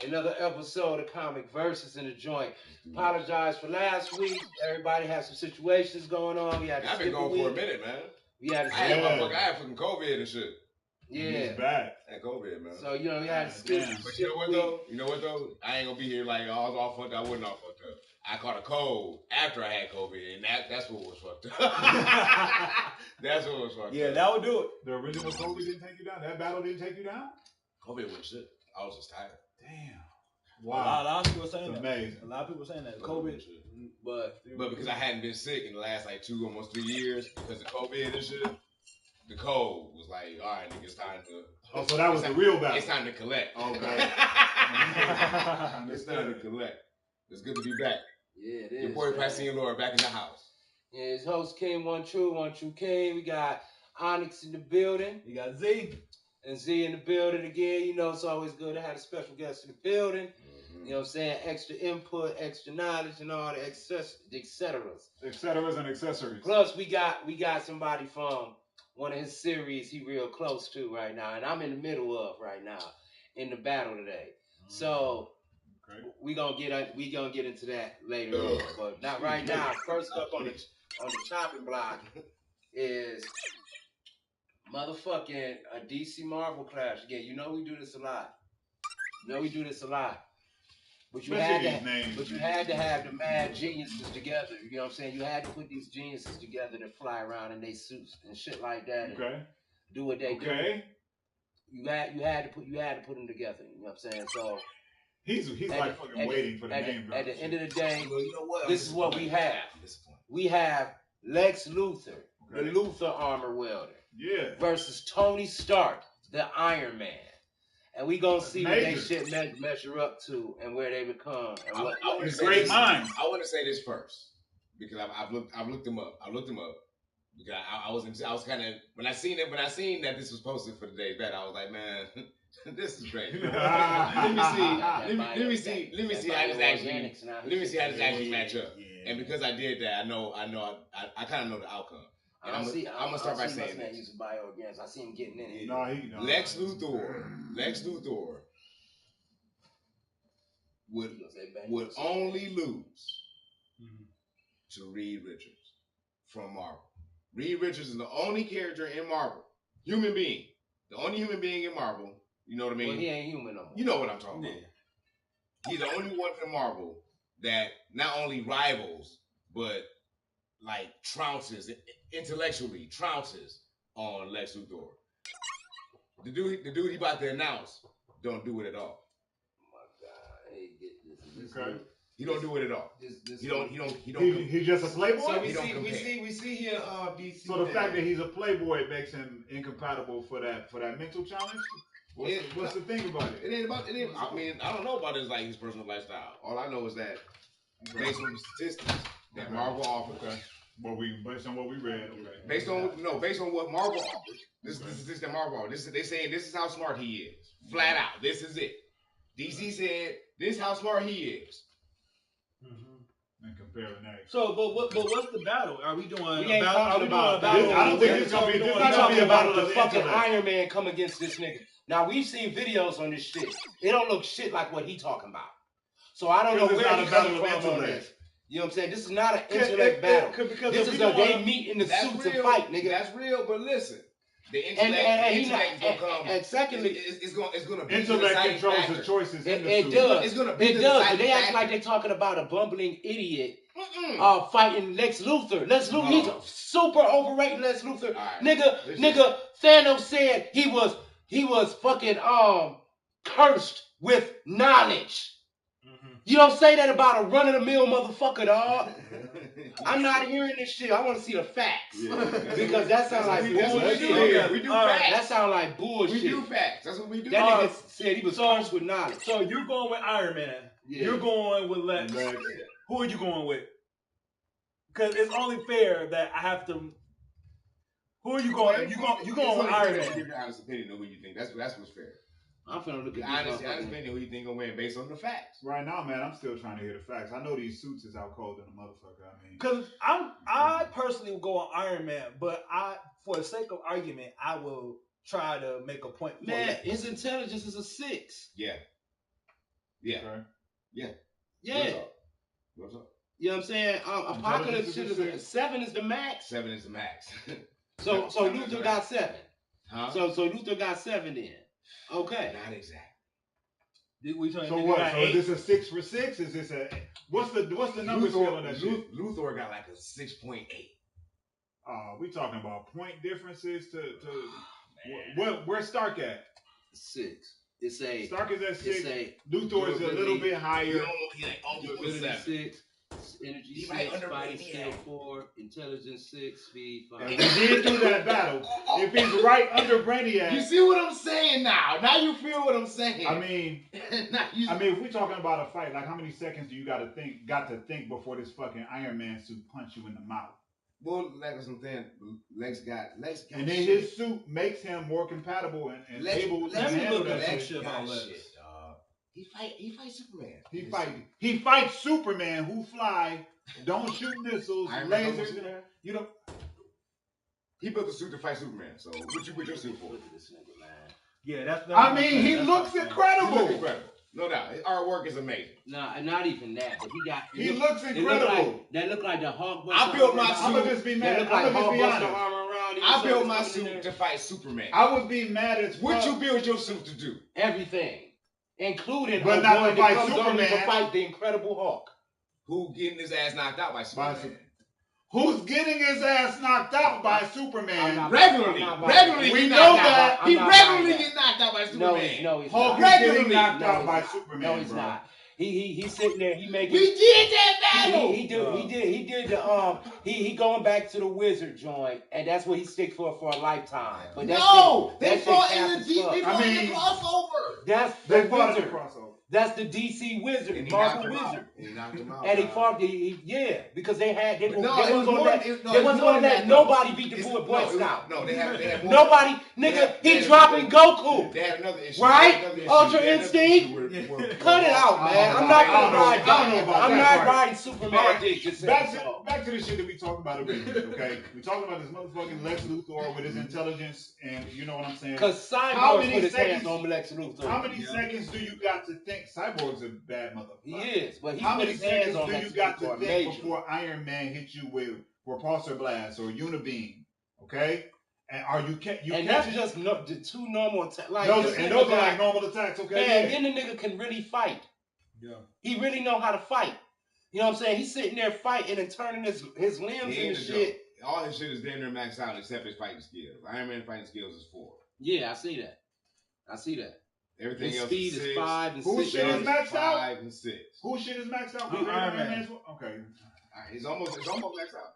Another episode of Comic Versus in the joint. Apologize for last week. Everybody had some situations going on. We had I've been going for a minute, man. We had I had fucking COVID and shit. Yeah. He's back. I had COVID, man. So, you know, we had to skip. But you know what, though? You know what, though? I ain't going to be here like I was all fucked up. I wasn't all fucked up. I caught a cold after I had COVID, and that's what was fucked up. That's what was fucked up. Yeah, that would do it. The original COVID didn't take you down? That battle didn't take you down? COVID wasn't shit. I was just tired. Damn. Wow. A lot of people saying that. Amazing. A lot of people saying that. COVID. But because I hadn't been sick in the last like 2, almost 3 years because of COVID and shit, the cold was like, all right, nigga, it's time to. Oh, so that was the real battle. It's time to collect. Okay. It's time to collect. It's good to be back. Yeah, it is. Your boy Passion Lord back in the house. Yeah, his host King One True King. We got Onyx in the building. You got Z. And Z in the building again. You know, it's always good to have a special guest in the building. You know what I'm saying? Extra input, extra knowledge, and all the etceteras. Etceteras and accessories. Plus, we got somebody from one of his series he real close to right now, and I'm in the middle of right now in the battle today. So we gonna get into that later on, but not right now. First up on the chopping block is motherfucking a DC Marvel clash. Again, you know we do this a lot. But you had to have the mad geniuses together. You know what I'm saying? You had to put these geniuses together to fly around in their suits and shit like that. And do what they do. You had to put them together. You know what I'm saying? So he's like fucking waiting for the name. At the end of the day, this is what we have. We have Lex Luthor, the Luthor armor welder, versus Tony Stark, the Iron Man. And we gonna see what they shit measure up to and where they become. And what great minds. I want to say this first because I've looked them up. Because I was kind of when I seen that this was posted for today's bet, I was like, man, this is great. Let me see how this actually match up. And because I did that, I kind of know the outcome. And I'm gonna start by saying this. Using bioorganics. I see him getting in it. No, Lex Luthor would only lose to Reed Richards from Marvel. Reed Richards is the only character in Marvel, human being, the only human being in Marvel. You know what I mean? Well, he ain't human no more. You know what I'm talking about. He's the only one from Marvel that not only rivals, but like intellectually trounces on Lex Luthor. The dude he about to announce don't do it at all. Oh my God, hey, get this. Okay. He don't do it at all. He's just a playboy. So we see here DC. So the fact that he's a playboy makes him incompatible for that mental challenge. What's the thing about it? It ain't. I mean, I don't know about his personal lifestyle. All I know is that based on the statistics that Marvel offers. Based on what we read. Okay. Based on what Marvel offers. This is the Marvel offers. They saying this is how smart he is. Flat out. This is it. DC said this is how smart he is. And comparing that. So, but what's the battle? Are we doing? We ain't talking about battle. I don't think it's gonna be. This not gonna be a battle the of fucking intellect. Iron Man come against this nigga. Now we've seen videos on this shit. It don't look shit like what he talking about. So I don't know where he's coming from on this. You know what I'm saying? This is not an intellect battle. This is they meet in the suits and fight, nigga. That's real, but listen. The intellect is gonna come. And secondly, it's gonna be intellect controls the choices in the suit. It does. It's gonna be it does. But they act like they're talking about a bumbling idiot fighting Lex Luthor. Lex Luthor, he's a super overrated Lex Luthor. Right. Nigga, Thanos said he was fucking cursed with knowledge. You don't say that about a run-of-the-mill motherfucker, dog. I'm not hearing this shit. I want to see the facts. Because that sounds like bullshit. We do facts. That sounds like bullshit. We do facts. That's what we do. That nigga said he was cursed with knowledge. So you're going with Iron Man. Yeah. You're going with Lex. Who are you going with? Because it's only fair that I have to. Who are you going? You going with Iron Man? Give your honest opinion of who you think. That's what's fair. I'm finna look at honest opinion who you think gonna win based on the facts. Right now, man, I'm still trying to hear the facts. I know these suits is out cold than a motherfucker. I mean, because I personally will go on Iron Man, but for the sake of argument, I will try to make a point. Man, his intelligence is a 6. Yeah. Yeah. Okay. Yeah. Yeah. What's up? You know what I'm saying? Apocalypse shit is 7 is the max. 7 is the max. So Luthor got 7. Huh? So Luthor got 7 then. Okay. Not exactly. So what? So is this a 6 for 6? Is this a what's the number scale on that shit? Luthor got like a 6.8. We talking about point differences to where's Stark at? 6. Stark is at 6. Luthor is a little bit higher. Almost 7. 6. Energy 6, fighting skill 4, intelligence 6, speed 5. And we did do that battle. If he's right under Brainiac. You see what I'm saying now? Now you feel what I'm saying. I mean, if we're talking about a fight, like how many seconds do you got to think before this fucking Iron Man suit punch you in the mouth? Well, Lex, I'm saying, Lex got. And then his suit makes him more compatible and able to handle that shit. He fights Superman. He fights Superman who fly, don't shoot missiles, lasers. You know. He built the suit to fight Superman. So what you put your suit for? Yeah, that's he looks incredible. He looks incredible. No doubt. His artwork is amazing. Nah, not even that. But he looks incredible. That look like the Hulk. I built my suit. I'm gonna just be mad. I built my suit to fight Superman. I would be mad as fuck. What you build your suit to do? Everything. Including but not to fight Superman. To fight the Incredible Hulk. Who getting his ass knocked out by Superman? Who's getting his ass knocked out by Superman? Regularly. We know that. He regularly get knocked out by Superman. No, he's Hulk not. is getting knocked out by Superman. No, he's not. He's sitting there. He making. We did that battle. He did the he going back to the wizard joint, and that's what he stick for a lifetime. But they fought in the crossover. That's the wizard. That's the DC wizard, and Marvel wizard. And he knocked him out. And he fought they wasn't gonna let nobody beat the Boy Scout. They had nobody, nigga, he dropping Goku. They had another issue. Right? Ultra Instinct? Cut it out, man. I'm not riding Superman dick. Back to the shit that we talked about originally, okay? We talking about this motherfucking Lex Luthor with his intelligence, and you know what I'm saying? Because Cyborg put his hands on Lex Luthor. How many seconds do you got to think? Cyborg's a bad motherfucker. He is, but how many seconds do you got to think before Iron Man hits you with repulsor blast or unibeam? Okay, and are you and that's just the 2 normal attacks. Like those are like normal attacks. Okay, yeah, and then the nigga can really fight. Yeah, he really know how to fight. You know what I'm saying? He's sitting there fighting and turning his limbs and shit. All his shit is damn near maxed out except his fighting skills. Iron Man fighting skills is 4. Yeah, I see that. Everything his else speed is 5 and 6. Whose shit is maxed out? 5 and 6. Whose shit is maxed out? Iron Man. Okay. It's almost maxed out.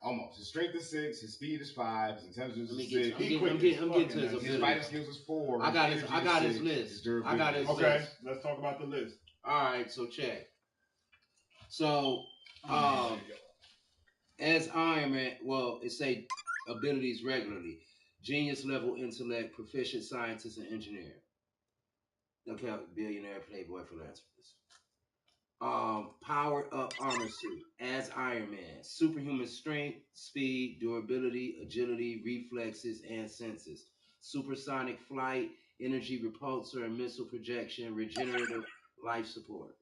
Almost. His strength is 6. His speed is 5. His intelligence is 6. I'm getting to his ability. His fighting skills is 4. I got his list. Okay, let's talk about the list. All right, so check. So, as Iron Man, it say abilities regularly. Genius level intellect, proficient scientist and engineer. Okay, billionaire, playboy, philanthropist. Powered up armor suit as Iron Man. Superhuman strength, speed, durability, agility, reflexes, and senses. Supersonic flight, energy repulsor and missile projection, regenerative life support.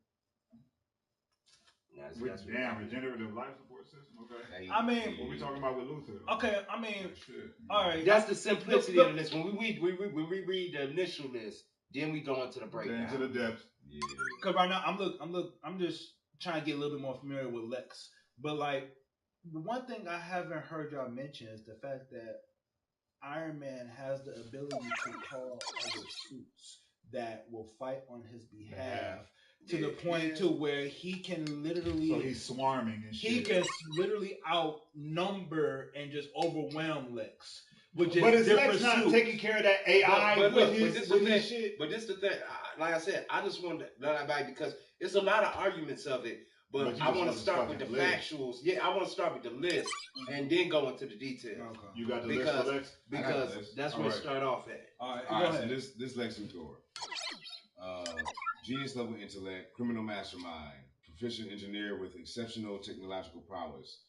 Regenerative life support system. Okay. I mean, what we talking about with Luthor? Okay, I mean, all right. That's the simplicity of the list. When we read the initial list, then we go into the breakdown. Into the depths. Yeah. Because right now I'm just trying to get a little bit more familiar with Lex. But like, the one thing I haven't heard y'all mention is the fact that Iron Man has the ability to call other suits that will fight on his behalf. To the point to where he can literally... So he's swarming and shit. He can literally outnumber and just overwhelm Lex. But is Lex not taking care of that AI with his shit? But this the thing. Like I said, I just wanted to let that back because there's a lot of arguments of it. But I want to start with the factuals. Yeah, I want to start with the list and then go into the details. Okay. You got the list for Lex? Because that's where it start off at. All right. So this Lex Luthor. Genius level intellect, criminal mastermind, proficient engineer with exceptional technological prowess.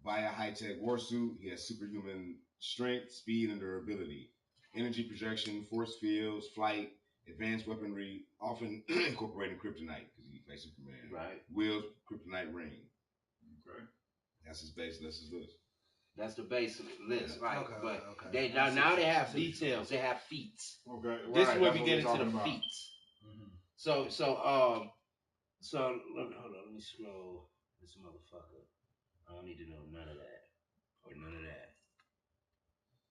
Via high-tech warsuit, he has superhuman strength, speed, and durability. Energy projection, force fields, flight, advanced weaponry, often incorporating kryptonite because he plays Superman. Right. Wields kryptonite ring. Okay. That's his base. That's his list. That's the basic list, right? Okay, but okay. they now they have details. They have feats. Okay. This right, is where we what get we're into talking the about. feats. Mm-hmm. So hold on, let me scroll this motherfucker. I don't need to know none of that or none of that.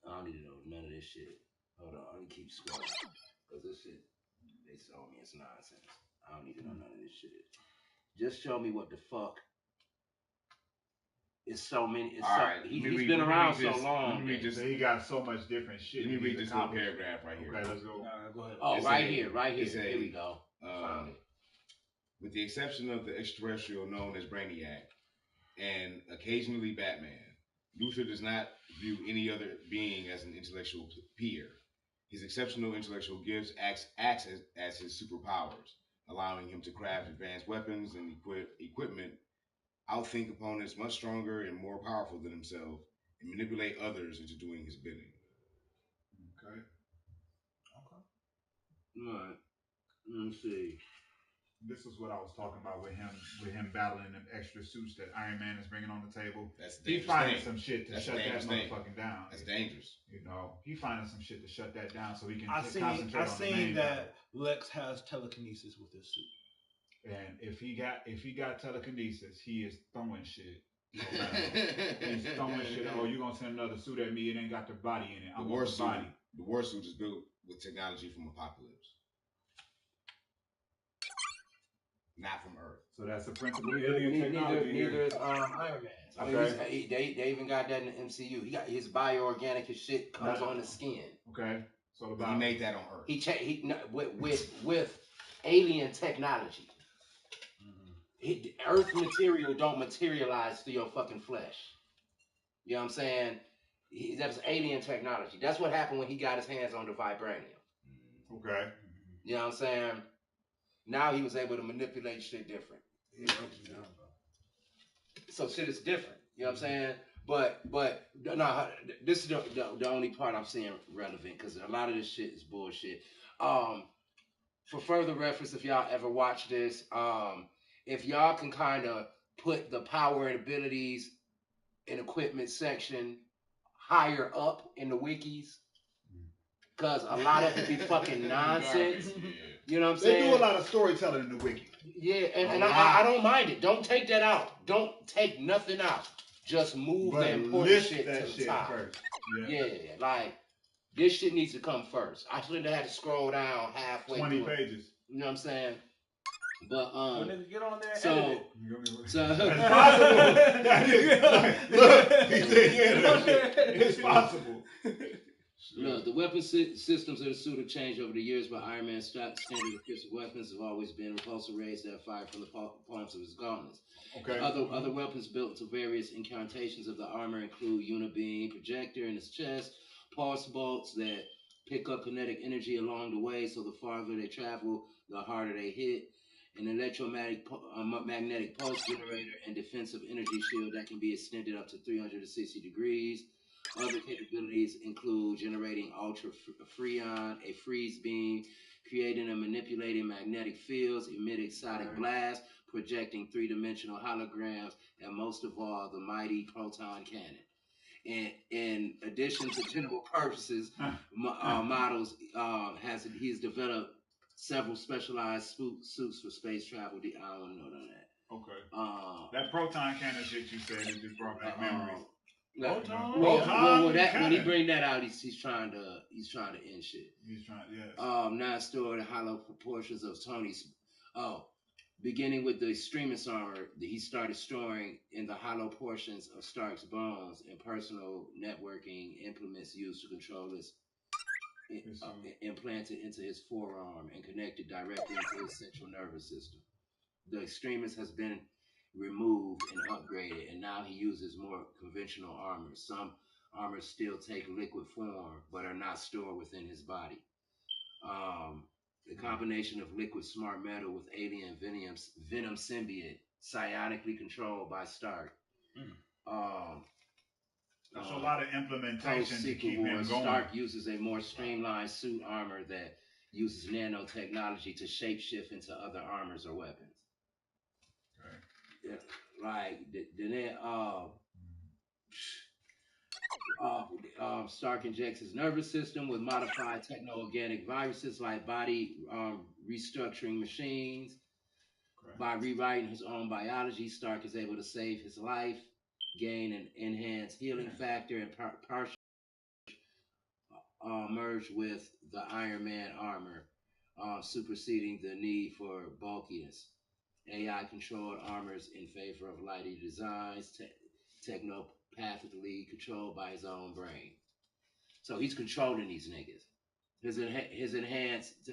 I don't need to know none of this shit. Hold on, let me keep scrolling because this shit they told me it's nonsense. I don't need to know none of this shit. Just show me what the fuck. It's so many. It's he's been around so long. He got so much different shit. Let me read this little paragraph right here. Okay, let's go. Go ahead. Oh, right here. Here we go. With the exception of the extraterrestrial known as Brainiac and occasionally Batman, Luthor does not view any other being as an intellectual peer. His exceptional intellectual gifts acts as his superpowers, allowing him to craft advanced weapons and equipment, outthink opponents much stronger and more powerful than himself, and manipulate others into doing his bidding. Okay. All right. Let me see. This is what I was talking about with him battling them extra suits that Iron Man is bringing on the table. He finding some shit to shut that motherfucking down. That's dangerous. You know, he finding some shit to shut that down so he can concentrate on the main. I seen that Lex has telekinesis with his suit. And if he got telekinesis, he is throwing shit. He's throwing shit. Oh, you gonna send another suit at me? It ain't got the body in it. I want the body. The war suit is built with technology from Apocalypse. Not from Earth. So that's the principle of alien technology. Neither is Iron Man. I mean, they even got that in the MCU. He got his bioorganic his shit comes on the skin. Okay. So he made that on Earth. He with alien technology. Earth material don't materialize through your fucking flesh. You know what I'm saying? That was alien technology. That's what happened when he got his hands on the vibranium. Okay. You know what I'm saying? Now he was able to manipulate shit different. So shit is different. You know what I'm saying? But no, this is the only part I'm seeing relevant because a lot of this shit is bullshit. For further reference, if y'all ever watch this, if y'all can kind of put the power and abilities and equipment section higher up in the wikis, because a lot of it be fucking nonsense. You know what I'm saying? They do a lot of storytelling in the wiki. Yeah, and I don't mind it. Don't take that out. Don't take nothing out. Just move the important shit to the top. First. Yeah, like this shit needs to come first. I shouldn't have had to scroll down halfway. 20 pages. You know what I'm saying? But get on there. So it's possible. Look, he said, it's possible. Look, the weapon systems of the suit have changed over the years, but Iron Man's standard of physical weapons have always been repulsor rays that fire from the palms of his gauntlets. Okay. Other weapons built to various incantations of the armor include unibeam, projector in his chest, pulse bolts that pick up kinetic energy along the way, so the farther they travel, the harder they hit, an electromagnetic pulse generator, and defensive energy shield that can be extended up to 360 degrees. Other capabilities include generating ultra freon, a freeze beam, creating and manipulating magnetic fields, emitting sonic blasts, projecting three-dimensional holograms, and most of all, the mighty proton cannon. In addition to general purposes, models he's developed several specialized suits for space travel. I don't know none of that. Okay. That proton cannon shit you said, it just brought back memories. When he bring that out, he's trying to end shit. He's trying, yes. Now store the hollow proportions of Tony's. Beginning with the extremist armor, he started storing in the hollow portions of Stark's bones and personal networking implements used to control his implanted into his forearm and connected directly into his central nervous system. The extremist has been removed and upgraded, and now he uses more conventional armor. Some armors still take liquid form, but are not stored within his body. The combination of liquid smart metal with alien venom symbiote, psionically controlled by Stark. That's a lot of implementation to keep him going. Stark uses a more streamlined suit armor that uses nanotechnology to shapeshift into other armors or weapons. Okay. Yeah, like then Stark injects his nervous system with modified techno-organic viruses like body restructuring machines. Correct. By rewriting his own biology, Stark is able to save his life, gain an enhanced healing factor, and partially merge with the Iron Man armor, superseding the need for bulkiness. AI-controlled armors in favor of lighter designs, technopathically controlled by his own brain. So he's controlling these niggas. His enhanced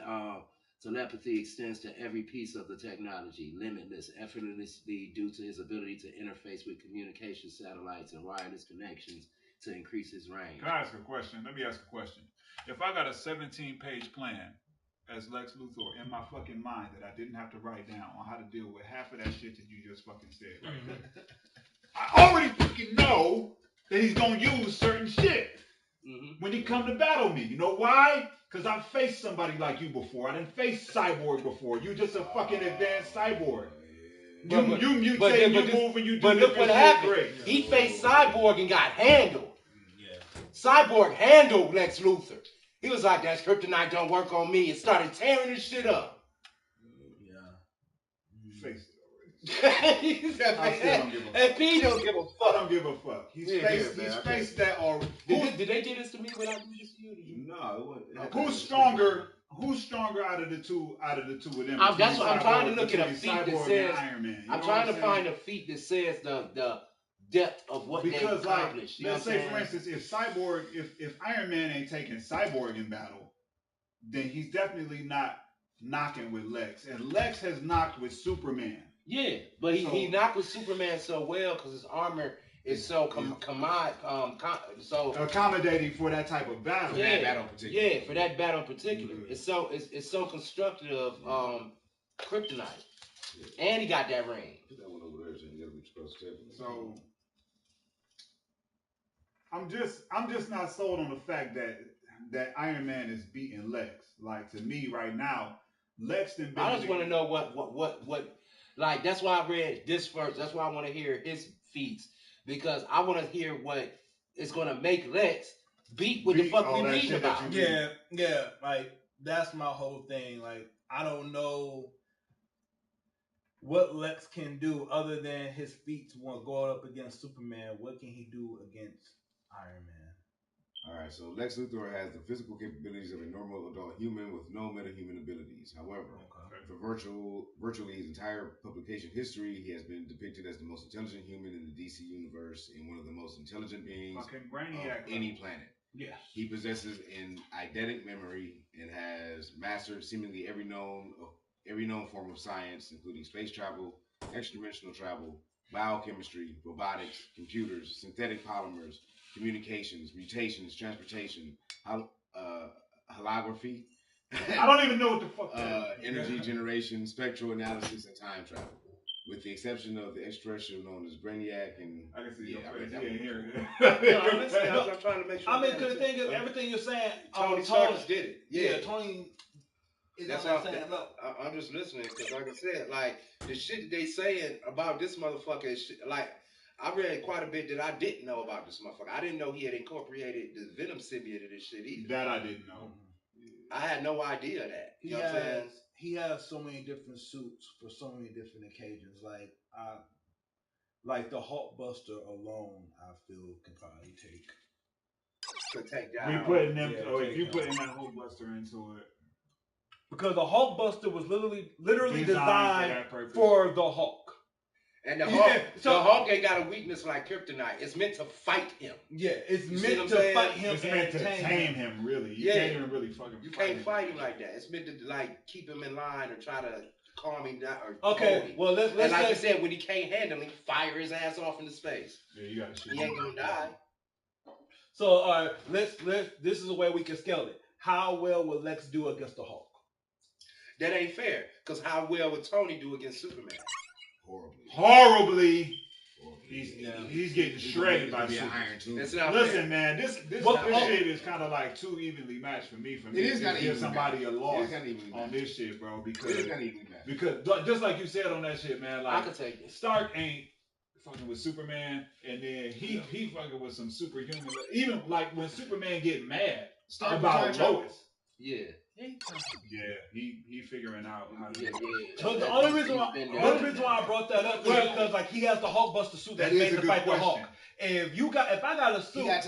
telepathy extends to every piece of the technology, limitless, effortlessly due to his ability to interface with communication satellites and wireless connections to increase his range. Can I ask a question? Let me ask a question. If I got a 17-page plan as Lex Luthor in my fucking mind that I didn't have to write down on how to deal with half of that shit that you just fucking said right there, I already fucking know that he's gonna use certain shit when he come to battle me. You know why? Because I've faced somebody like you before. I didn't face Cyborg before. You just a fucking advanced cyborg. You mutate, you move, and you do. But look what happened. Great. He faced Cyborg and got handled. Yeah. Cyborg handled Lex Luthor. He was like, "That kryptonite don't work on me," and started tearing his shit up. Yeah. You faced it. He said, and P don't give a fuck. I don't give a fuck. He's faced that already. Did they get this to me without you just you? No, it wasn't. Who's stronger? Who's stronger out of the two of them? That's what I'm trying to look at a feat that says. I'm trying to find a feat that says the depth of what they accomplished. Let's say, for instance, if Iron Man ain't taking Cyborg in battle, then he's definitely not knocking with Lex. And Lex has knocked with Superman. Yeah, but he knocked with Superman so well because his armor is so accommodating for that type of battle. Yeah, for that battle in particular. Mm-hmm. It's so constructive of kryptonite, and he got that ring. Put that one over there, so you gotta reach across the table. So I'm just not sold on the fact that Iron Man is beating Lex. Like, to me right now, Lex didn't. I just want to know what. Like, that's why I read this first. That's why I want to hear his feats. Because I want to hear what is going to make Lex beat what the fuck we reading about. Yeah. Like, that's my whole thing. Like, I don't know what Lex can do other than his feats when going up against Superman. What can he do against Iron Man? All right, so Lex Luthor has the physical capabilities of a normal adult human with no metahuman abilities. However, for virtually his entire publication history, he has been depicted as the most intelligent human in the DC universe and one of the most intelligent beings of any planet. Yeah. He possesses an eidetic memory and has mastered seemingly every known form of science, including space travel, extra-dimensional travel, biochemistry, robotics, computers, synthetic polymers, communications, mutations, transportation, holography. I don't even know what the fuck energy generation, spectral analysis, and time travel. With the exception of the extraterrestrial known as Brainiac and... I can see your face. I'm trying to make sure. I mean, because the thing is, everything you're saying... Tony Stark did it. Yeah, Tony... That's what I'm saying. I'm just listening because, like I said, like, the shit that they saying about this motherfucker is shit, like... I read quite a bit that I didn't know about this motherfucker. I didn't know he had incorporated the Venom symbiote in this shit either. That I didn't know. I had no idea of that. You know what I'm saying? He has so many different suits for so many different occasions. Like the Hulkbuster alone, I feel can probably take down. If you putting that Hulkbuster into it, because the Hulkbuster was literally designed for the Hulk. And the Hulk ain't got a weakness like kryptonite. It's meant to fight him. Yeah, it's meant to fight him. It's meant to tame him, really. You can't even really fucking You can't fight him like that. It's meant to, like, keep him in line or try to calm him down. Okay, well, let's and like I said, when he can't handle him, fire his ass off into space. Yeah, you gotta shoot him. He ain't gonna die. So, let's this is a way we can scale it. How well will Lex do against the Hulk? That ain't fair. Because how well would Tony do against Superman? Horribly. He's getting shredded by the Iron too. Listen, man, this shit is kind of like too evenly matched for me. For me, to give somebody a loss on this shit, bro, because just like you said on that shit, man, like I can take it. Stark ain't fucking with Superman, and then he fucking with some superhuman. Even like when Superman get mad about Lois. Yeah. He figuring out how to. So the only reason why I brought that up is because like he has the Hulkbuster suit that's made to fight the Hulk. If I got a suit that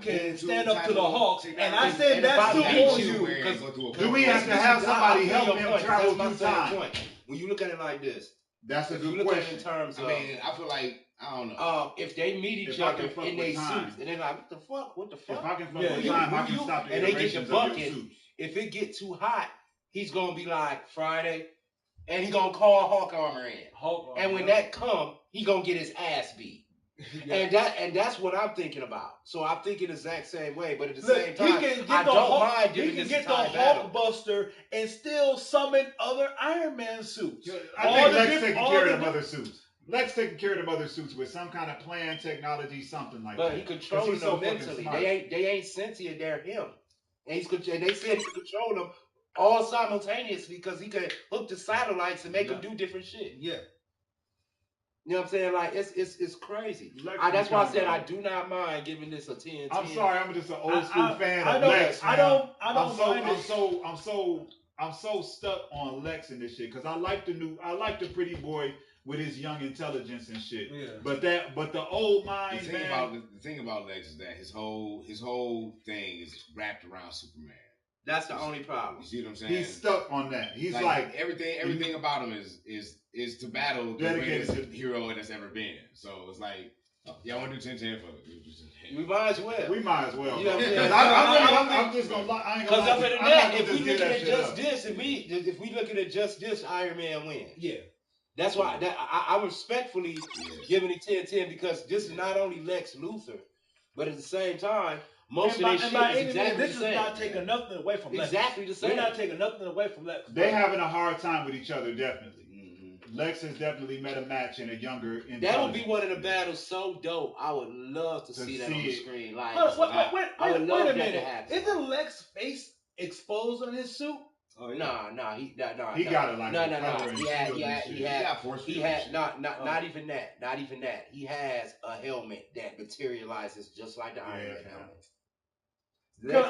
can stand up to the Hulk, and I said that suit on you, do we have to have somebody help him travel through time? When you look at it like this, that's a good question. In terms of, I feel like I don't know. If they meet each other in their suits, and they're like, what the fuck? If I can fuck with time, I can stop the iterations of your suits. If it get too hot, he's gonna be like Friday, and he gonna call Hulk armor in. And when that come, he gonna get his ass beat. And that's what I'm thinking about. So I'm thinking the exact same way, but at the same time, I don't mind giving this a tie battle. He can get the Hulkbuster and still summon other Iron Man suits. I think Lex taking care of them other suits. Lex taking care of them other suits with some kind of plan, technology, something like that. But he controlling them mentally. They ain't sentient. They're him. And they said he could control them all simultaneously because he could hook the satellites and make them do different shit. Yeah. You know what I'm saying? Like it's crazy. That's why I said I do not mind giving this a 10. I'm sorry, I'm just an old school fan of Lex. I'm so stuck on Lex in this shit because I like the pretty boy with his young intelligence and shit. Yeah. But the old mind. The thing about Lex is that his whole thing is wrapped around Superman. That's the only problem. You see what I'm saying? He's stuck on that. He's like everything about him is to battle the greatest hero that's ever been. So it's like, I want to do 10-10 for it. We might as well. We might as well. You know what I'm saying? I'm just gonna lie. I ain't gonna lie. Because that, if we looking at just this, if we looking at just this, Iron Man wins. Yeah. That's why I respectfully giving it 10-10 because this is not only Lex Luthor, but at the same time, most of their shit is exactly the same. This is not taking nothing away from Lex. Exactly the same. We're not taking nothing away from Lex. They're having a hard time with each other, definitely. Lex has definitely met a match in a younger intelligence. That would be one of the battles so dope. I would love to see that on the screen. Like, I would love that to happen. Isn't Lex's face exposed on his suit? Oh nah. He got it like He had not even that. Not even that. He has a helmet that materializes just like the Iron Man helmet.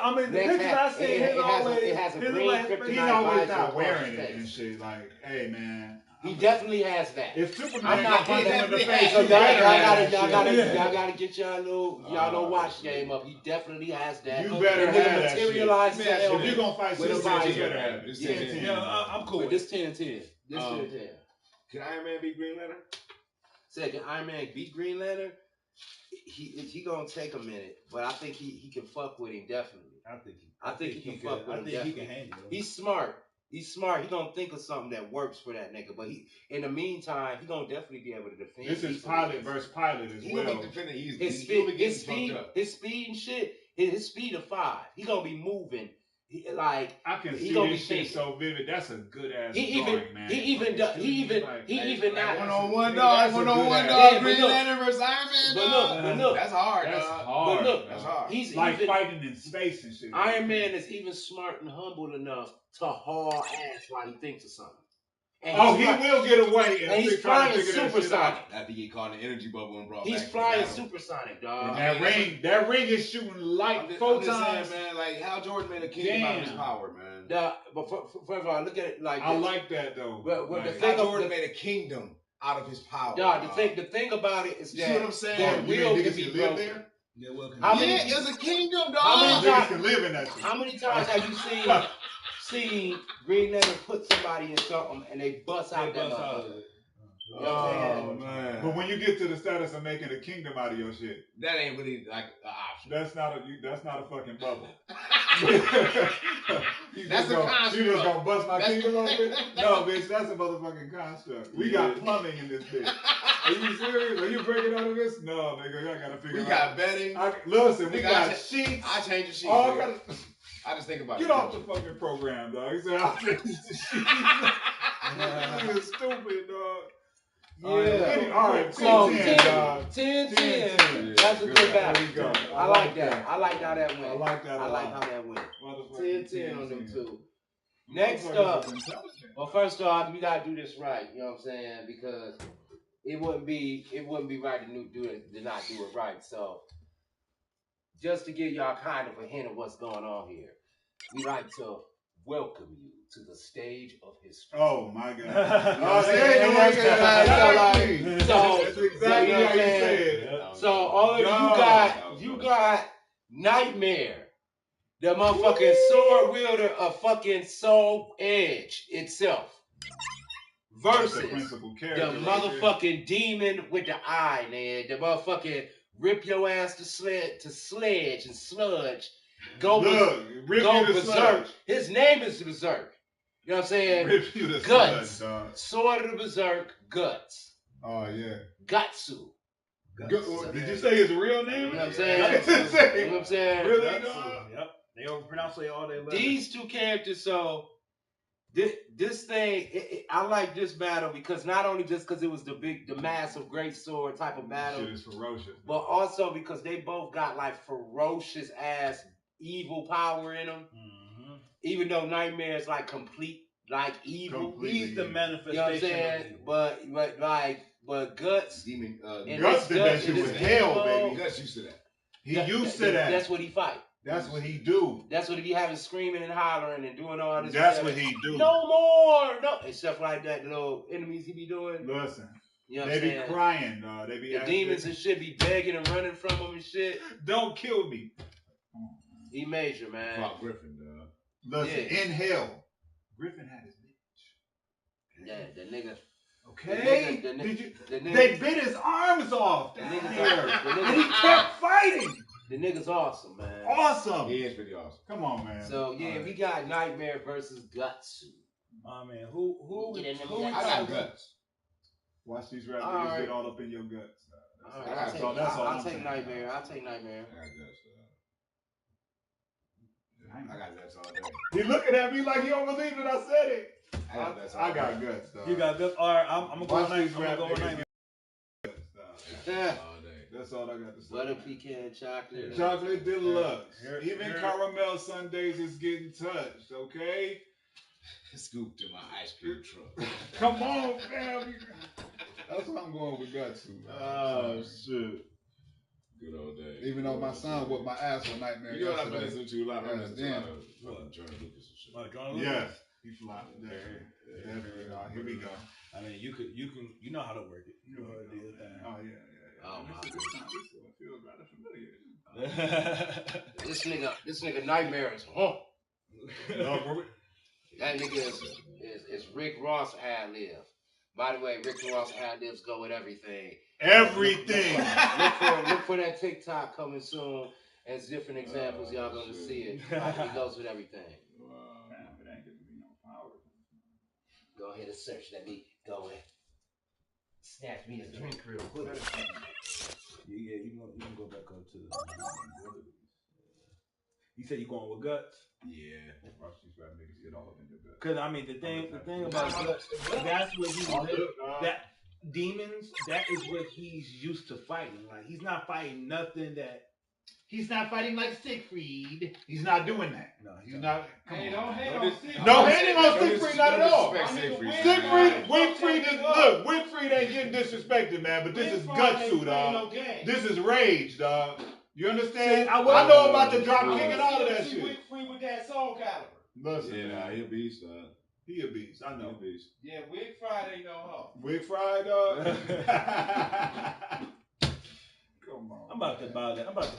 I mean, the pictures I see, it has a green kryptonite. He's always not wearing it and shit. Like, hey man. He definitely has that. If Superman I'm not punching him in the face, y'all gotta get y'all little watch game up. He definitely has that. You better have that materialize shit. If you're gonna fight Superman, you better have it. Yeah, I'm cool with this 10-10. This 10-10. Can Iron Man beat Green Lantern? Can Iron Man beat Green Lantern? He gonna take a minute, but I think he can fuck with him definitely. I think he can fuck with him. I think he can handle him. He's smart. He gonna think of something that works for that nigga. But in the meantime, he gonna definitely be able to defend. This is pilot versus pilot as well. Gonna be defending easily. His speed and shit. His speed of 5. He gonna be moving. I can see this shit so vivid. That's a good ass drawing, man. He even not 1-on-1 dog. 1-on-1 dog. Green Lantern versus Iron Man. But look, that's hard. That's hard. But look, that's hard. He's like fighting in space and shit. Iron Man is even smart and humble enough to haul ass while he thinks of something. And he will get away. And he's flying supersonic. After he caught an energy bubble and brought he's back. He's flying supersonic, dog. And that ring is shooting light photons. I'm just saying, man, like how Jordan made a kingdom out of his power, man. But first of all, look at it like this. I like that though. How Jordan made a kingdom out of his power. Dog, the thing about it is that see what I'm saying? Their will can be broken. There? It's a kingdom, dog. How many times can live in that? How many times have you seen Green Lantern put somebody in something and they bust out that motherfucker? Oh man! But when you get to the status of making a kingdom out of your shit, that ain't really like an option. That's not a fucking bubble. That's a construct. You just gonna bust my kingdom open? No, bitch, that's a motherfucking construct. We got plumbing in this bitch. Are you serious? Are you breaking out of this? No, nigga, y'all gotta figure it out. We got bedding. Listen, we got sheets. I change the sheets. I just think about it. Get off the fucking program, dog. He said, I'll change the sheets. This is stupid, dog. Yeah. All right. So 10-10. 10-10. That's a good battle. There you go. I like that. I like how that went. I like that. I like how that went. 10-10 on them two. Next up. Well, first off, we gotta do this right. You know what I'm saying? Because it wouldn't be right to not do it right. So, just to give y'all kind of a hint of what's going on here, we like to welcome you to the stage of history. Oh my God! That's exactly how you said. So all of you got Nightmare, the motherfucking sword wielder of fucking Soul Edge itself, versus the motherfucking demon with the eye, man. The motherfucking rip your ass to sledge and sludge. Go berserk. His name is Berserk. You know what I'm saying? Guts. Sword of the Berserk, Guts. Oh, yeah. Gatsu. Did you say his real name? You know what I'm saying? You know what I'm saying? Really? Yep. They overpronounce it all day long. These two characters, so this thing, I like this battle because not only just because it was the massive great sword type of battle. Shit is ferocious. But also because they both got like ferocious ass evil power in them. Mm-hmm. Even though Nightmare is like complete like evil. He's the manifestation. You know what I'm saying? But Guts. Demon, Guts did that shit with hell, baby. Guts used to that. He used to that. That's what he fight. That's what he do. That's what he be having screaming and hollering and doing all this. That's what he do. No more, no, and stuff like that. Little enemies he be doing. Listen, you know they be crying. They be the demons and shit be begging and running from him and shit. Don't kill me. He major, man. Fuck Griffin, dog. Listen, in hell, Griffin had his bitch. Yeah, the nigga. Okay. The nigga, they bit his arms off. The nigga, and he kept fighting. The nigga's awesome, man. Awesome. He is pretty awesome. Come on, man. So yeah, we got Nightmare versus Gatsu. Oh man, who I got Guts. Watch these rap niggas get all up in your guts. I'll take Nightmare. I got Guts. I got Guts all day. He looking at me like he don't believe that I said it. I got Guts, dog. You got Guts. All right, I'm gonna go with Nightmare. Yeah. That's all I got to say. Butter pecan chocolate. Chocolate deluxe. Even caramel sundaes is getting touched, okay? Scooped in my ice cream truck. Come on, fam. That's what I'm going with Guts. Oh, shit. Good old days. Even though my son whipped my ass with Nightmare. You know what I've been listening to a lot? I'm listening to a lot of Jordan Lucas and shit. Jordan Lucas? Yes. He flopped there. Here we go. I mean, you know how to work it. You know how to do the thing. Oh, yeah. Oh my God. This feels rather familiar. This nigga Nightmare is that nigga is Rick Ross ad lib. By the way, Rick Ross ad libs go with everything. Everything. Look for that TikTok coming soon. As different examples, y'all gonna see it. He goes with everything. Wow. It ain't gonna be no power. Go ahead and search. Let me go and snatch me a drink real quick. Yeah, you can go back up to the. You said you going with Guts? Yeah. Watch these rap niggas get all up in your guts. Cause I mean the thing about Guts, that's what he that demons. That is what he's used to fighting. Like he's not fighting nothing that. He's not fighting like Siegfried. He's not doing that. No, he's not. Hey, don't hate on Siegfried. No hating on Siegfried, not at all. Siegfried, Winfried ain't getting disrespected, man. But this is Gutsu, dog. This is rage, dog. You understand? I know about the drop kick and all of that shit. Winfried with that soul caliber. Listen, yeah, he a beast, dog. He a beast. I know. He a beast. Yeah, Wig Fried ain't no hoe. Wig Fried, dog. Come on. I'm about to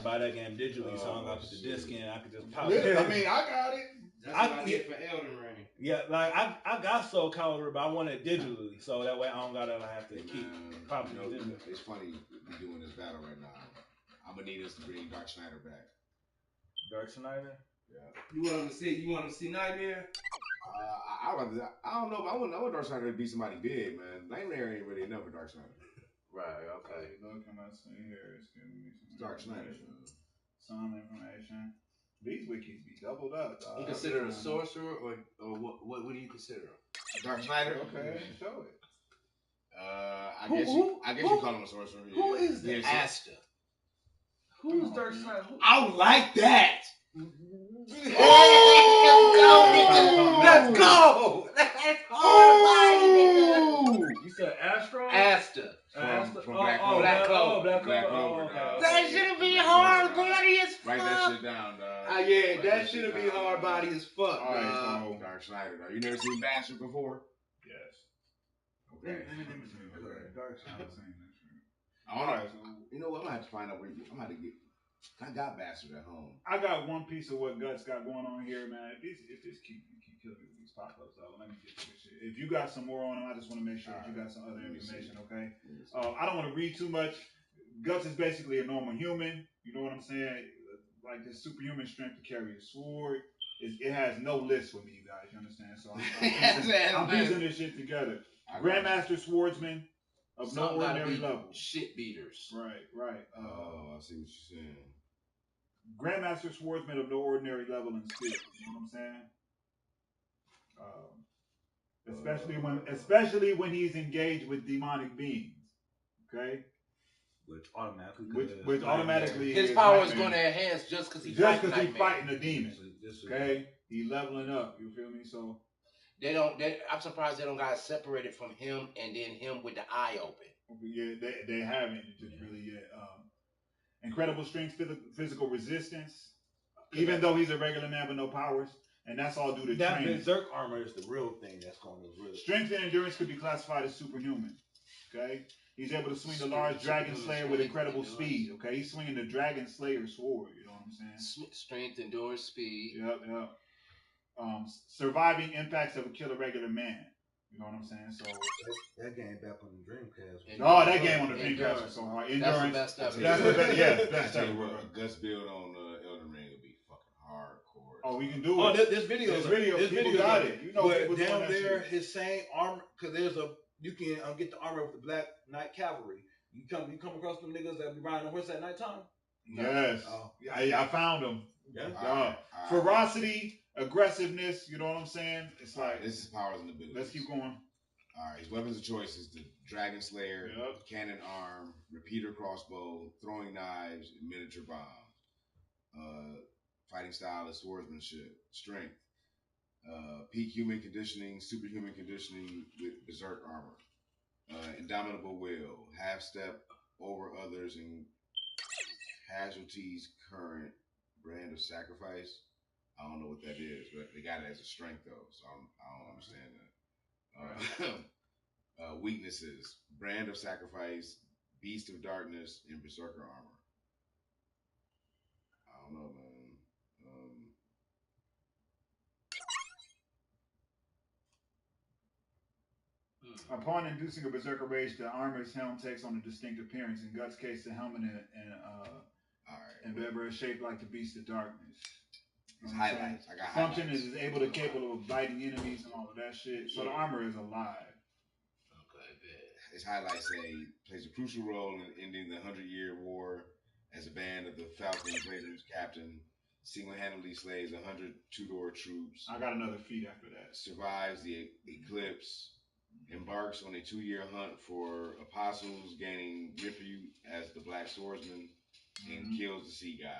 buy that game digitally, so I'm gonna put the disc in. I could just pop it. it. I mean, I got it. That's what I get for Elden Ring. Yeah, like I got Soul Calibur, but I want it digitally, so that way I don't gotta have to keep popping it. It's funny we doing this battle right now. I'm gonna need us to bring Dark Snyder back. Dark Snyder? Yeah. You want to see Nightmare? I don't know. I want Dark Snyder to be somebody big, man. Nightmare ain't really enough for Dark Snyder. Right. Okay. Look, can I see here? It's giving me some Dark Snyder. Some information. These wikis be doubled up. You consider a sorcerer, or what do you consider? Dark Snyder. Okay, show it. I I guess you call him a sorcerer. Who is that? Yeah, Asta. Who's Darkseid? I like that. Oh, let's go. That's hard body, nigga. You said Astro? Asta. From Black Clover. Black Clover. Dog. That should be hard body as fuck. Write that shit down, dog. Yeah, that should be hard body as fuck. All right, so Dark Snyder, dog. You never seen Bastard before? Yes. Okay. Darkseid. All right. You know what? I'm gonna have to find out where I'm gonna have to get. I got Bastard at home. I got one piece of what Guts got going on here, man. If this keep killing me with these pop-ups, though, let me get to this shit. If you got some more on them, I just want to make sure that you got some other information, okay? I don't want to read too much. Guts is basically a normal human. You know what I'm saying? Like this superhuman strength to carry a sword. It has no list with me, you guys. You understand? So I'm piecing this shit together. Grandmaster Swordsman of no ordinary level. Shit beaters. Right. I see what you're saying. Grandmaster Swordsman of no ordinary level and skill. You know what I'm saying? Especially when he's engaged with demonic beings. Okay? Which automatically his power is going to enhance just because he's fighting a demon. Okay? He's leveling up. You feel me? So I'm surprised they don't got separated from him and then him with the eye open. Yeah, they haven't just really yet. Incredible strength, physical resistance, even though he's a regular man with no powers, and that's all due to training. That berserk armor is the real thing that's going to really. Strength and endurance could be classified as superhuman. Okay, he's able to swing the large dragon slayer with incredible speed. Okay, he's swinging the dragon slayer sword. You know what I'm saying? Strength, endurance, speed. Yep. Surviving impacts of a killer regular man. You know what I'm saying? So that game back on the Dreamcast. That game on the Dreamcast was so hard. Endurance. That's the best ever. Best ever. A Guts build on Elden Ring would be fucking hardcore. Oh, we can do it. Oh, this video got it. You know, but down there, his same armor, because you can get the armor of the Black Knight Cavalry. You come across them niggas that be riding a horse at nighttime. Yes. I found them. Yeah. Ferocity. Aggressiveness, you know what I'm saying? It's like this is powers and abilities. Let's keep going. All right, his weapons of choice is the Dragon Slayer, cannon arm, repeater crossbow, throwing knives, and miniature bomb. Fighting style is swordsmanship, strength, peak human conditioning, superhuman conditioning with berserk armor, indomitable will, half step over others and casualties, current brand of sacrifice. I don't know what that is, but they got it as a strength though, so I don't understand that. Weaknesses: brand of sacrifice, beast of darkness, and berserker armor. I don't know, man. Upon inducing a berserker rage, the armor's helm takes on a distinct appearance. In Guts' case, the helmet and Beber is shaped like the beast of darkness. Highlights. I got function is capable of biting enemies and all of that shit. So the armor is alive. Okay, his highlights say plays a crucial role in ending the 100-Year War as a band of the Falcon Raiders captain. Single-handedly slays 100 two-door troops. I got another feat after that. Survives the eclipse. Embarks on a 2-year hunt for apostles, gaining repute as the Black Swordsman, and kills the Sea God.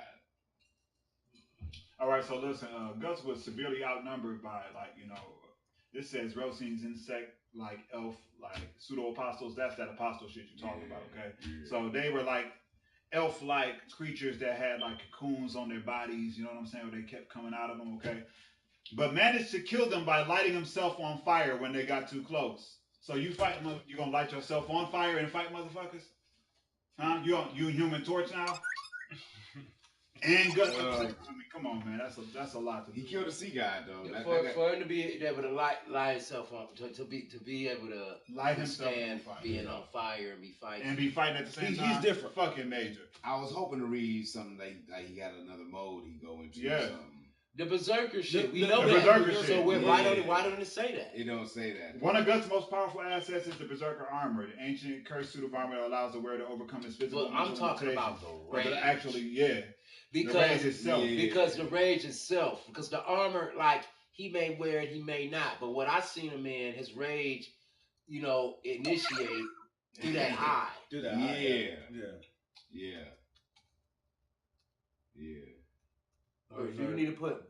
All right, so listen, Guts was severely outnumbered by, this says Rosines insect, elf, pseudo-apostles. That's that apostle shit you're talking about, okay? Yeah. So they were elf-like creatures that had cocoons on their bodies, you know what I'm saying? Where they kept coming out of them, okay? But managed to kill them by lighting himself on fire when they got too close. So you fight, you gonna light yourself on fire and fight motherfuckers? Huh? You Human Torch now? And Guts. Come on, man. That's a lot to do. He killed a Sea God though. For him to be able to light himself on, to be able to light himself on fire, being on fire and be fighting at the same time. He's different. Fucking major. I was hoping to read something like he got another mode he go into. Yeah. Something. The berserker shit. We know that. Berserker shit. So why don't it say that? It don't say that. One of Guts' most powerful assets is the berserker armor, the ancient cursed suit of armor that allows the wearer to overcome his physical. But I'm talking about the rage. Because the rage itself. Because the rage itself. Because the armor, he may wear it, he may not. But what I seen him in, his rage, initiate. through that eye. Do that. Or do you need to put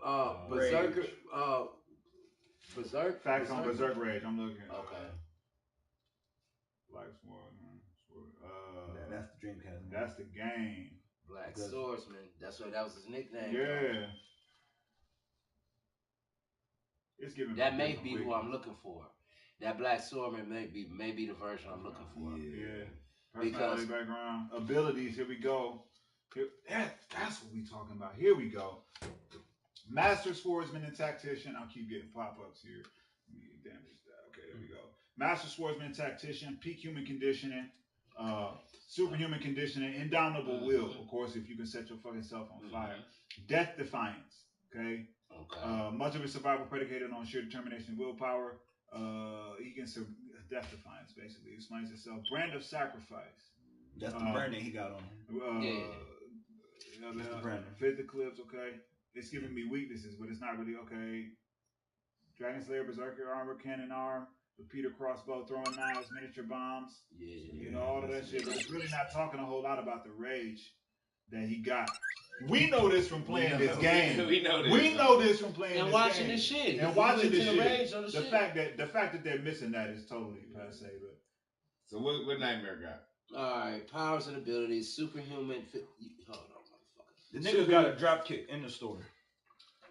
Berserker? Berserk? Facts on Berserk Rage. I'm looking. Okay. Black Swordsman. That's the Dreamcast. That's the game. Black Swordsman. That was his nickname. Yeah. It's giving. That may be who I'm looking for. That Black Swordsman may be the version I'm looking for. Yeah. Personality, background, abilities. Here we go. That's what we talking about. Here we go. Master Swordsman and Tactician. I'll keep getting pop-ups here. Damage that. Okay, there we go. Master Swordsman and Tactician. Peak human conditioning. Superhuman conditioning. Indomitable will. Of course, if you can set your fucking self on fire. Death Defiance. Okay. Much of his survival predicated on sheer determination and willpower. He can Death Defiance, basically. Explains itself. Brand of Sacrifice. That's the branding he got on him. Fit the clips, okay. It's giving me weaknesses, but it's not really okay. Dragon Slayer, Berserker armor, cannon arm, repeater crossbow, throwing knives, miniature bombs. You know, all of that shit. But it's really not talking a whole lot about the rage that he got. We know this from playing this game. We know this from playing and this watching game. this shit. And watching this shit. The fact that they're missing that is totally passe. But so what Nightmare got? Alright, powers and abilities, superhuman. Hold on, motherfucker. The nigga got a drop kick in the store.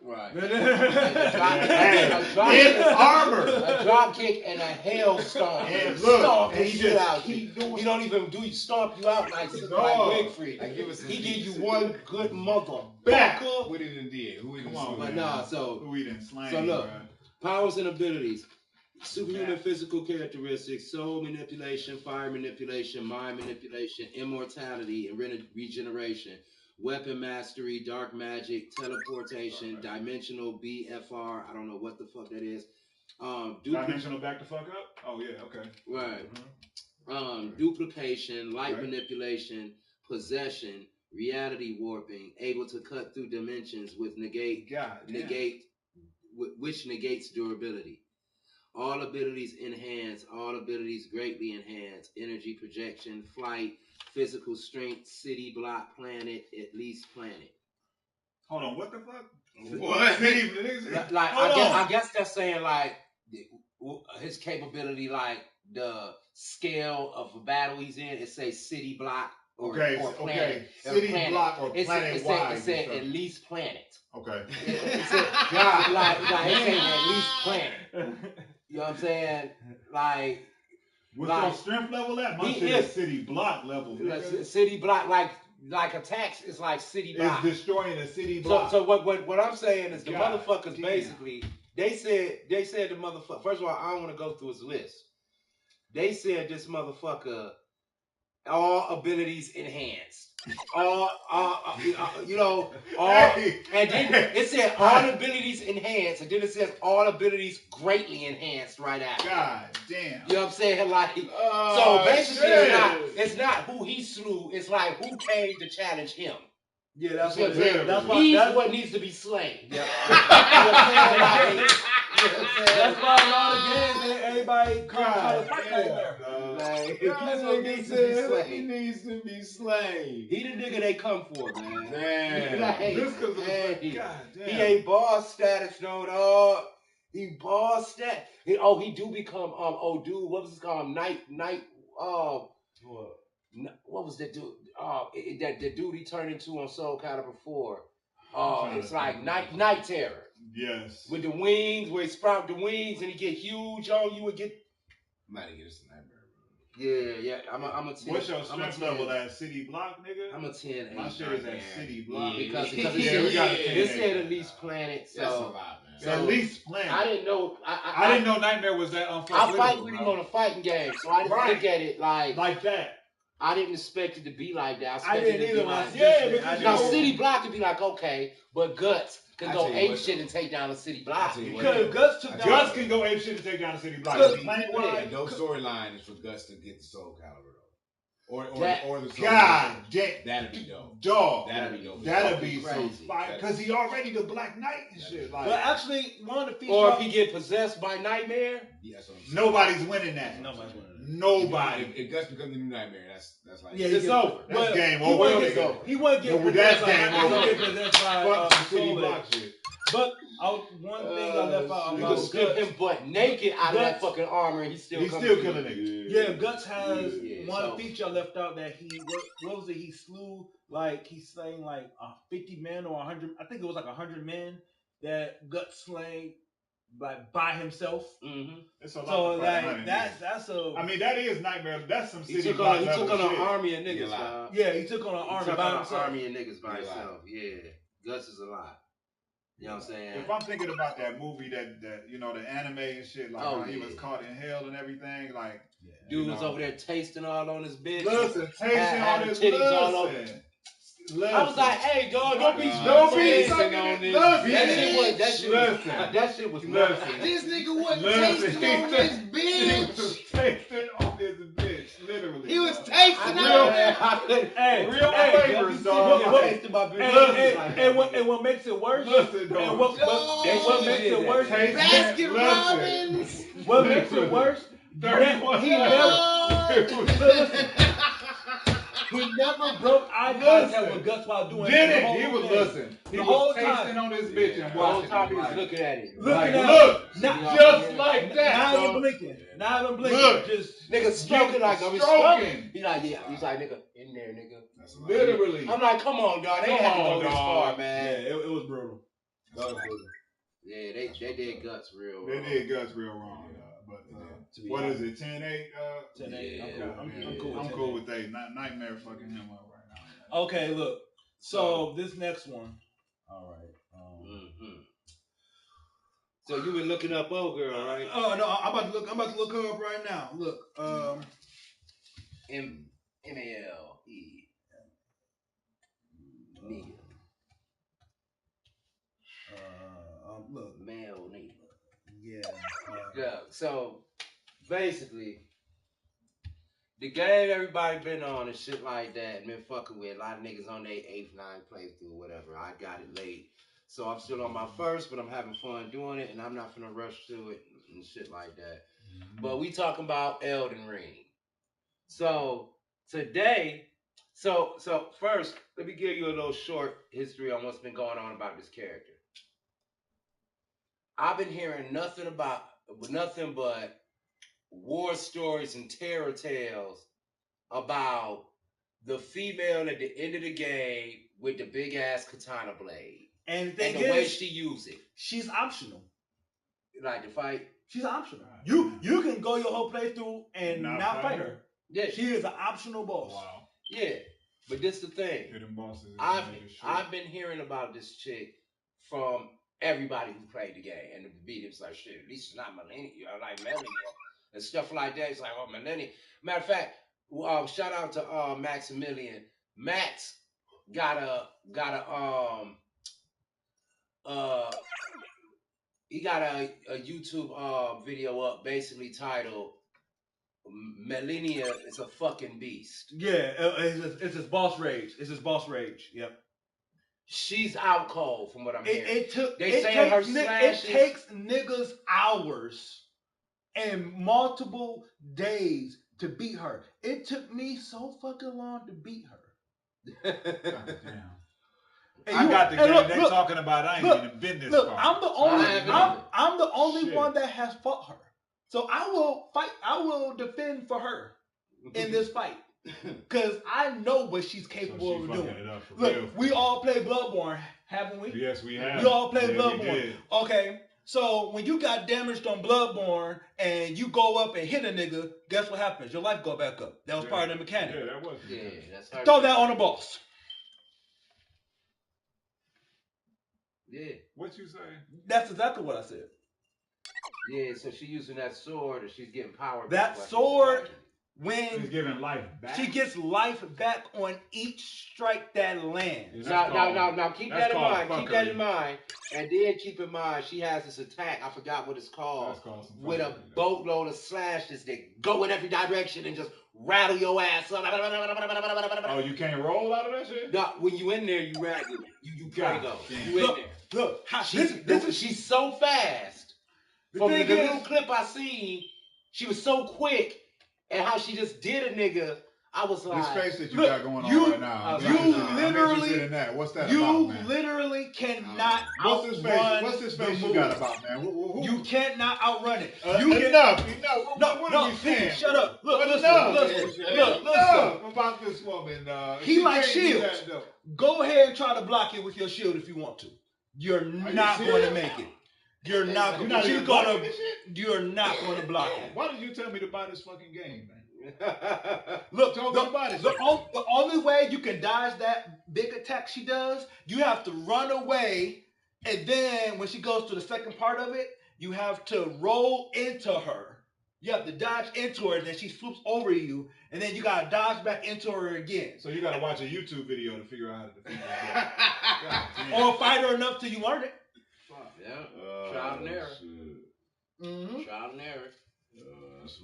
Right. Armor. A drop kick and a hailstorm. And look, stomp and he just out. keep doing. He don't even do. He stomp you out like Wigfried. He give you one good mother back. Who didn't did? Who didn't? Come on, but man. nah, so who we didn't slang. So look, bro. powers and abilities. Superhuman physical characteristics, soul manipulation, fire manipulation, mind manipulation, immortality, and regeneration, weapon mastery, dark magic, teleportation, dimensional BFR, I don't know what the fuck that is. Dimensional back the fuck up? Oh yeah, okay. Right. Duplication, light manipulation, possession, reality warping, able to cut through dimensions with which negates durability. All abilities enhance, all abilities greatly enhance, energy projection, flight, physical strength, city, block, planet, at least planet. Hold on, what the fuck? What? I guess that's saying like his capability, like the scale of a battle he's in, it says city, block, or planet. City, block, or planet wide. It said at least planet. Okay. It said, like it said at least planet. You know what I'm saying? Like, what's your strength level at? My shit is city block level. City block, like attacks is like city block. It's destroying a city block. So what I'm saying is the motherfuckers basically they said the motherfucker. First of all, I don't want to go through his list. They said this motherfucker all abilities enhanced. And then it said all abilities enhanced, and then it says all abilities greatly enhanced right after. God damn. You know what I'm saying? Like, so basically it's not who he slew, it's like who came to challenge him. Yeah, that's what he's what needs to be slain. Yeah. That's why in all the games, everybody try to fight there. He needs to be slain. He the nigga they come for, man. Damn. He ain't boss status, no dog. He boss stat. He do become what was his called? What was that dude? That the dude he turned into on Soul Calibur 4. It's like Night Terror. Yes. With the wings, where he sprout the wings and he get huge on you and get. Might get us a nightmare. Yeah. I'm a 10. What's your strength level at city block, nigga? I'm a 10. My shit is at city block. Because it said at least planet. So that's a lot, man. So, at least planet. I didn't know. I didn't know Nightmare was that unfuckable. I fight with him on a fighting game, so I didn't look at it like that. I didn't expect it to be like that. I didn't either. Now city block could be like okay, but Guts can go ape shit and take down a city block. Because Guts can go ape shit and take down a city block. No storyline is for Guts to get the Soul Calibur though, or the Soul God damn, that'd be dope. Dog, that'd be dope. That'd be so fire because he already the Black Knight and shit. Like, but actually, one of the features. Or if he get possessed by Nightmare, nobody's winning that. Nobody. If Guts becomes the new Nightmare, that's like it's over. That's game over. He wouldn't get that's game over. Fuck the city block shit. But one thing I left out You about can strip him butt naked out of that fucking armor, and he's still killing niggas. Yeah, Guts has one feature I left out that he what was it? He slew he's saying 50 men or 100. I think it was 100 men that Guts slain by himself. Mm-hmm. It's a lot. That's a. I mean, that is Nightmare. That's some city. He took on an army of niggas. Yeah, he took on an army by himself. Army of niggas by himself. Yeah, Guts is a lot. You know what I'm saying? If I'm thinking about that movie, that the anime and shit, how he was caught in hell and everything, dude was over there tasting all on his bitch. Listen, tasting on his titties all over. I was like, hey, dog, don't be tasting on this. That shit was nothing. This nigga wasn't tasting on this bitch. Tasting on his bitch, literally. He was tasting on it. Hey, real flavors, dog. And what makes it worse? And what makes it worse? Baskin Robbins. What makes it worse? He never broke eye contact with Guts while doing it. He was listening. He was tasting on his bitch and watching. He was looking at it. Look, just like that. Not even blinking. Look, just nigga stroking like I'm stroking. He's like, nigga, in there, nigga. Literally. I'm like, come on, dog. They had to go this far, man. Yeah, it was brutal. Yeah, they did Guts real wrong. They did Guts real wrong, but what is it? 10-8? 10-8. I'm cool with 8. Nightmare fucking him up right now. Okay, look. So this next one. All right. So you been looking up old girl, right? Oh no, I'm about to look her up right now. Look, MALE. Neil. Look, male Neil. Yeah. So basically, the game everybody been on and shit like that and been fucking with, a lot of niggas on their 8th, 9th playthrough or whatever. I got it late. So I'm still on my first, but I'm having fun doing it and I'm not gonna rush through it and shit like that. But we talking about Elden Ring. So today, so first, let me give you a little short history on what's been going on about this character. I've been hearing nothing but war stories and terror tales about the female at the end of the game with the big ass katana blade. And the way she use it. She's optional. Like the fight? She's optional. You can go your whole playthrough and not fight her. Yeah. She is an optional boss. Wow. Yeah. But this the thing. I've been hearing about this chick from everybody who played the game. And the beat was like, shit, at least it's not Malenia. I like Malenia. And stuff like that. It's like, oh, Malenia. Matter of fact, shout out to Maximilian. Max got a YouTube video up basically titled Malenia is a fucking beast. Yeah, it's his boss rage. It's his boss rage. Yep. She's out cold from what I'm hearing. It slashes. Takes niggas hours and multiple days to beat her. It took me so fucking long to beat her. God damn. I got the game they talking about. I ain't even been this far. I'm the only one that has fought her. So I will fight. I will defend for her in this fight because I know what she's capable of doing. Look, we all play Bloodborne, haven't we? Yes, we have. We all play Bloodborne. Okay, so when you got damaged on Bloodborne and you go up and hit a nigga, guess what happens? Your life go back up. That was part of the mechanic. Yeah, that was. Yeah, that's her. Throw that on a boss. Yeah. What you say? That's exactly what I said. Yeah, so she's using that sword and she's getting power. That sword, when she's giving life back. She gets life back on each strike that lands. Now, keep that in mind. Keep that in mind. And then keep in mind, she has this attack, I forgot what it's called, with a boatload of slashes that go in every direction and just rattle your ass up. Oh, you can't roll out of that shit? No, when you in there, you rattle. You gotta go. You in there. Look, she's so fast. From the little clip I seen, she was so quick, and how she just did a nigga. I was like, this face that you got going on right now. I'm interested in that. What's that about, man? You literally cannot What's this face you got about, man? You cannot outrun it. Enough. No, shut up. Look, listen about this woman. He likes shields. Go ahead and try to block it with your shield if you want to. You're not going to make it. You're not going to block it. Why did you tell me to buy this fucking game, man? Look, the only way you can dodge that big attack she does, you have to run away, and then when she goes to the second part of it, you have to roll into her. You have to dodge into her, and then she swoops over you, and then you gotta dodge back into her again. So you gotta watch a YouTube video to figure out how to defeat her. Or fight her enough till you learn it. Yeah, trial and error. Trial and error.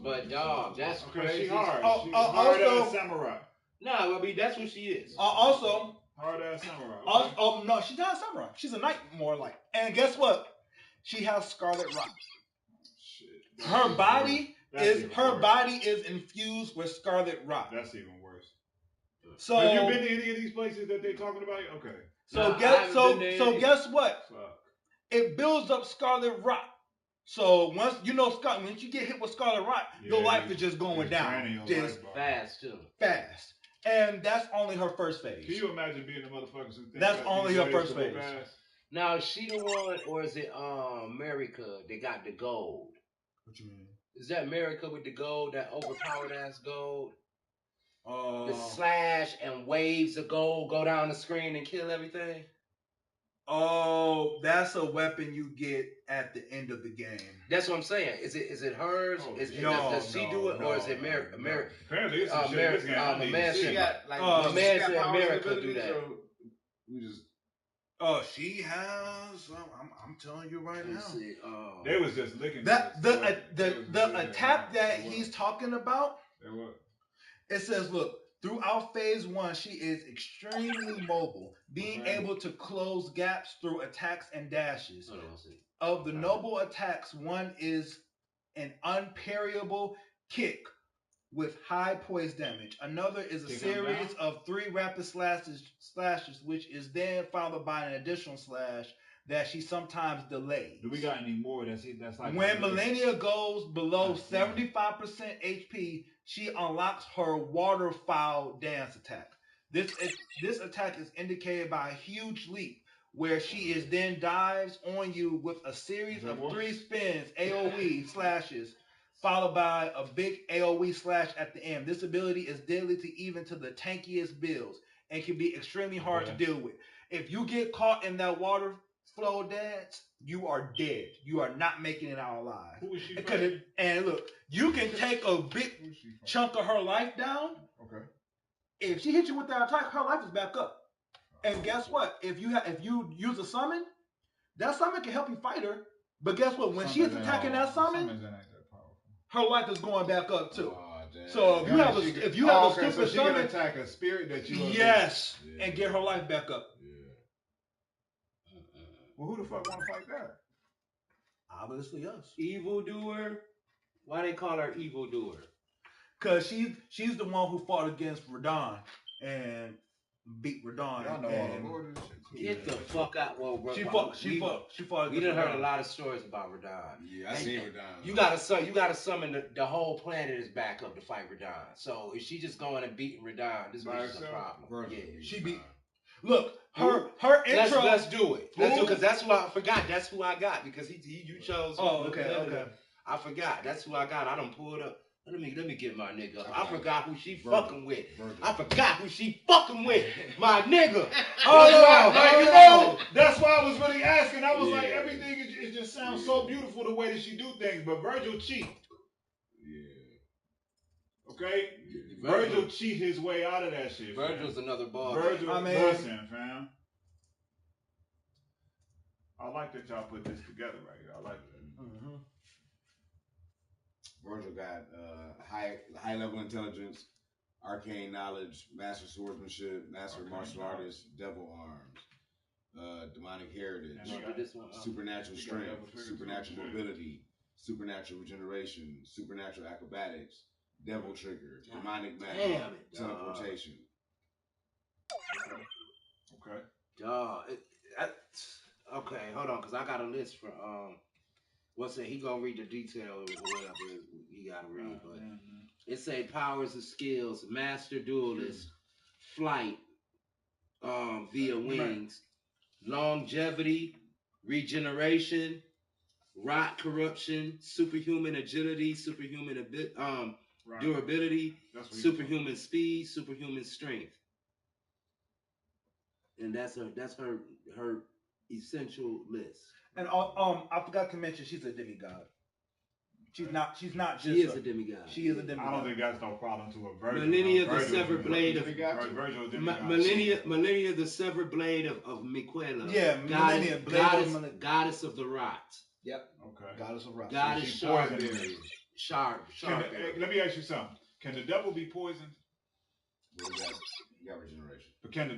But dog, that's crazy. She hard. Hard ass samurai. No, I mean that's what she is. Also, hard ass samurai. Okay. No, she's not a samurai. She's a knight, more like. And guess what? She has scarlet rot. Shit. Her body is infused with scarlet rot. That's even worse. So have you been to any of these places that they're talking about? Okay. So guess what? Fuck. It builds up scarlet rot. So once once you get hit with scarlet rot, your life is just going down. Just fast too. Fast. And that's only her first phase. Can you imagine being the motherfuckers who think that's only her first phase? Now is she the one, or is it America that got the gold? What you mean? Is that America with the gold, that overpowered ass gold? The slash and waves of gold go down the screen and kill everything? Oh, that's a weapon you get at the end of the game. That's what I'm saying. Is it hers? Does she do it, or is it America? Apparently, it's some shit in this game. My man said America do that. We just. Oh, she has. I'm telling you right now. They was just licking. The attack that he's talking about. What? It says, look. Throughout phase 1, she is extremely mobile, being able to close gaps through attacks and dashes. Of the noble attacks, one is an unparryable kick with high poise damage. Another is a series of 3 rapid slashes, which is then followed by an additional slash that she sometimes delays. Do we got any more? That's like when Malenia goes below 75% HP, she unlocks her waterfowl dance attack. This attack is indicated by a huge leap, where she is then dives on you with a series of 3 spins, AoE slashes, followed by a big AoE slash at the end. This ability is deadly to even to the tankiest builds and can be extremely hard to deal with. If you get caught in that water flow dance, you are dead. You are not making it out alive. Who is she? And look, you can take a big chunk of her life down. Okay. If she hits you with that attack, her life is back up. And guess what? If you use a summon, that summon can help you fight her. But guess what? When she's attacking that summon, her life is going back up too. So if you have a stupid she summon, can attack a spirit that you and get her life back up. Well, who the fuck want to fight that? Obviously us. Evildoer. Why they call her evildoer? Cause she's the one who fought against Radon and beat Radon. Y'all know all the Get the fuck out! Well, bro, she fought. We done heard a lot of stories about Radon. Yeah, I seen Radon. You gotta summon the whole planet is back up to fight Radon. So if she just going and beating Radon, this is a problem. Yeah, she beat. Look, her intro. Let's do it. Let's do it because that's who I forgot. That's who I got because you chose. Oh, okay. I forgot. That's who I got. I done pulled up. Let me get my nigga up. I forgot who she fucking with. I forgot who she fucking with. My nigga. That's why I was really asking. I was like, everything it just sounds so beautiful the way that she do things, but Virgil cheat. Yeah. Okay? Virgil cheat his way out of that shit. Virgil's another ball. Virgil, listen, fam. I like that y'all put this together right here. I like that. Mm-hmm. Virgil got high level intelligence, arcane knowledge, master swordsmanship, master martial artist, devil arms, demonic heritage, supernatural strength, supernatural mobility, supernatural regeneration, supernatural acrobatics, Devil trigger, demonic man, Damn it, dog. teleportation. Okay. Dog. Okay, hold on, cause I got a list for what's it? He gonna read the detail or whatever he gotta read, but it say powers and skills, master duelist, flight, via wings, longevity, regeneration, rot corruption, superhuman agility, superhuman durability, superhuman speed, superhuman strength. And that's her essential list. And I forgot to mention she's a demigod. She's not just She is a demigod. She is a demigod. I don't think that's no problem to a Virgil. Malenia, the severed blade of Virgil, Malenia, the severed blade of Miquela. Yeah, Malenia, goddess of the rot. Yep. Okay. Goddess of rot. Goddess Sharpberry. Sharp. Let me ask you something. Can the devil be poisoned? You got regeneration. But can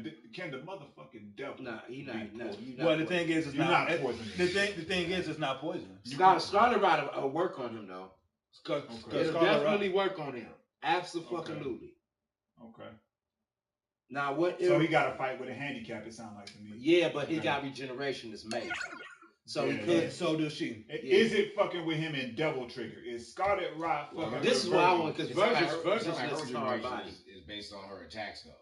the motherfucking devil? Nah, he not. Well, the thing is, it's not poisonous. The thing is, it's not poisonous. Scarlet Rot will work on him though. It'll definitely work on him. Absolutely. Okay. Now what? So he got to fight with a handicap. It sounds like to me. Yeah, but he got regeneration that's made. So he could. So does she. Is it fucking with him in Devil Trigger? Is Scarlet Rot fucking? This is what I want because Virgil's hard body is based on her attacks though.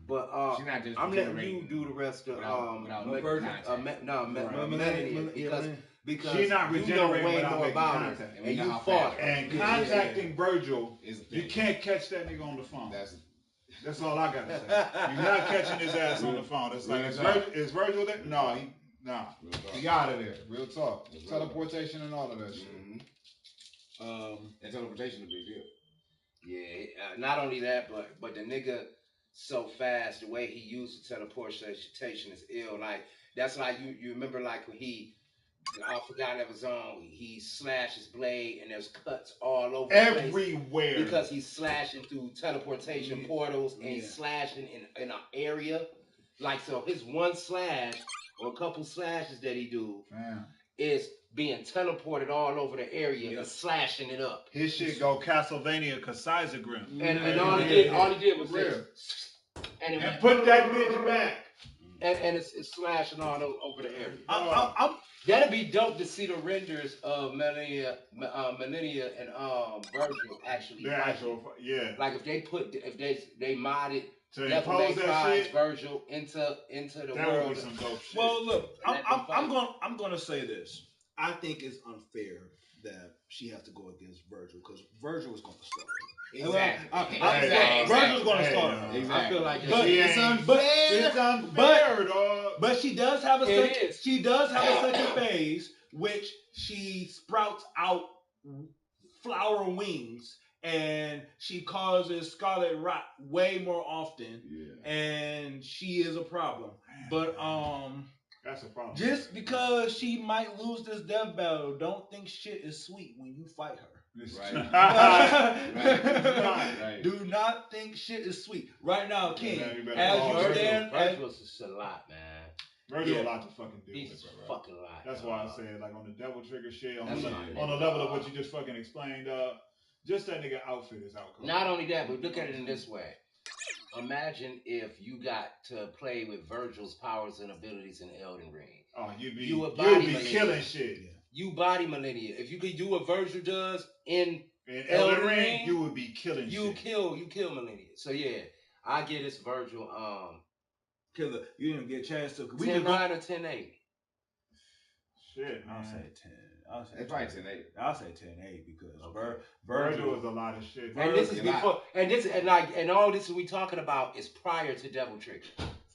But I'm letting you do the rest of Malenia because she's not regenerating way more about her, and you fought. And contacting Virgil, you can't catch that nigga on the phone. That's all I gotta say. You're not catching his ass on the phone. It's like is Virgil there? No, he out of there. Real talk. Teleportation and all of that shit. And teleportation is a big deal. Yeah, not only that, but the nigga so fast, the way he used the teleportation is ill. Like that's like you remember like when I forgot that was on. He slashed his blade and there's cuts all over everywhere because he's slashing through teleportation portals and he's slashing in an area. Like so, his one slash or a couple slashes that he do is being teleported all over the area and slashing it up. His shit go Castlevania Kaisagrim. And all he did was this. And put that bitch back. And it's slashing all over the area. That'd be dope to see the renders of Malenia and Vergil actually. Like if they modded Devil May Cry Virgil into the world. Would be some dope shit. Well, look, I'm gonna say this. I think it's unfair that she has to go against Virgil because Virgil is gonna start. Exactly. Virgil's gonna start. Exactly. I feel like it's unfair, dog. But she does have a second phase, which she sprouts out flower wings. And she causes Scarlet Rot way more often, and she is a problem. But that's a problem. Just because she might lose this death battle, don't think shit is sweet when you fight her. Right. Do not think shit is sweet. Right now, King, as you stand, Virgil's just a lot, man. Virgil a lot to fucking deal He's with, a fucking lot. That's why I said like on the Devil Trigger shit, on the level of what you just fucking explained. Just that nigga outfit is out cold. Not only that, but look at it in this way. Imagine if you got to play with Virgil's powers and abilities in Elden Ring. Oh, you'd be Malenia. killing shit. You body Malenia. If you could do what Virgil does in Elden Ring, you would be killing shit. You kill Malenia. So yeah, I get this Virgil. Killer, you didn't get a chance to. 10-9 or 10-8. Shit, I'll say 10. It's probably 10-8. I'll say 10-8 because Virgil is a lot of shit. And this is before, and all this we talking about is prior to Devil Trigger.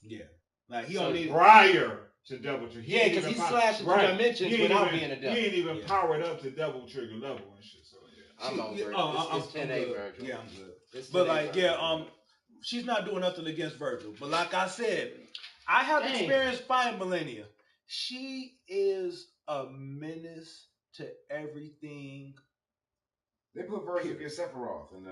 Yeah, like he only prior to Devil Trigger. Yeah, because he's slashing through dimensions without being a devil. He ain't even powered up to Devil Trigger level and shit. So yeah, I'm on Virgil. It's 10-8 Virgil. Yeah, I'm good. But like, she's not doing nothing against Virgil. But like I said, I have experience fighting Malenia. She is a menace to everything. They put Virgil against Sephiroth and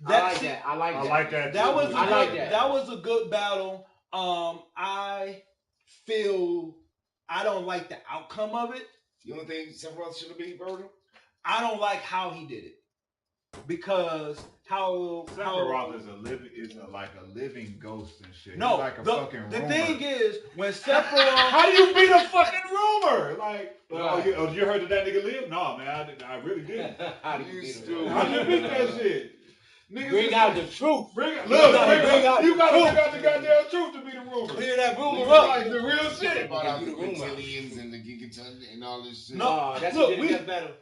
I like that. That was a good battle. I feel I don't like the outcome of it. You don't think Sephiroth should have beat Virgil? I don't like how he did it. because how Sephiroth is like a living ghost and shit. No, He's like a fucking the rumor. thing is when Sephiroth. How do you beat a fucking rumor? Like, you heard that nigga live? No, man, I really didn't. How do you beat How do you beat that shit? Niggas bring out the truth. You gotta bring out the goddamn truth to be the rumor. Clear that rumor up. Like the real shit. About out the Virgilians and the Gigatons and all this shit. No, that's what did it better.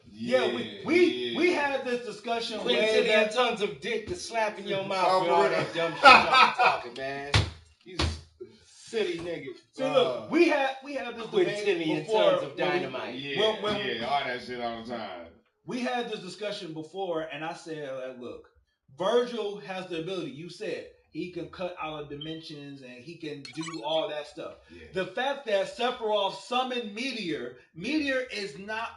We had this discussion way back. Tons of dick to slap in your mouth with all that dumb shit y'all talking, man. You silly niggas. See, look, we had this debate before. Tons of dynamite. All that shit all the time. We had this discussion before, and I said, like, look, Virgil has the ability. You said he can cut out of dimensions and he can do all that stuff. Yeah. The fact that Sephiroth summoned Meteor is not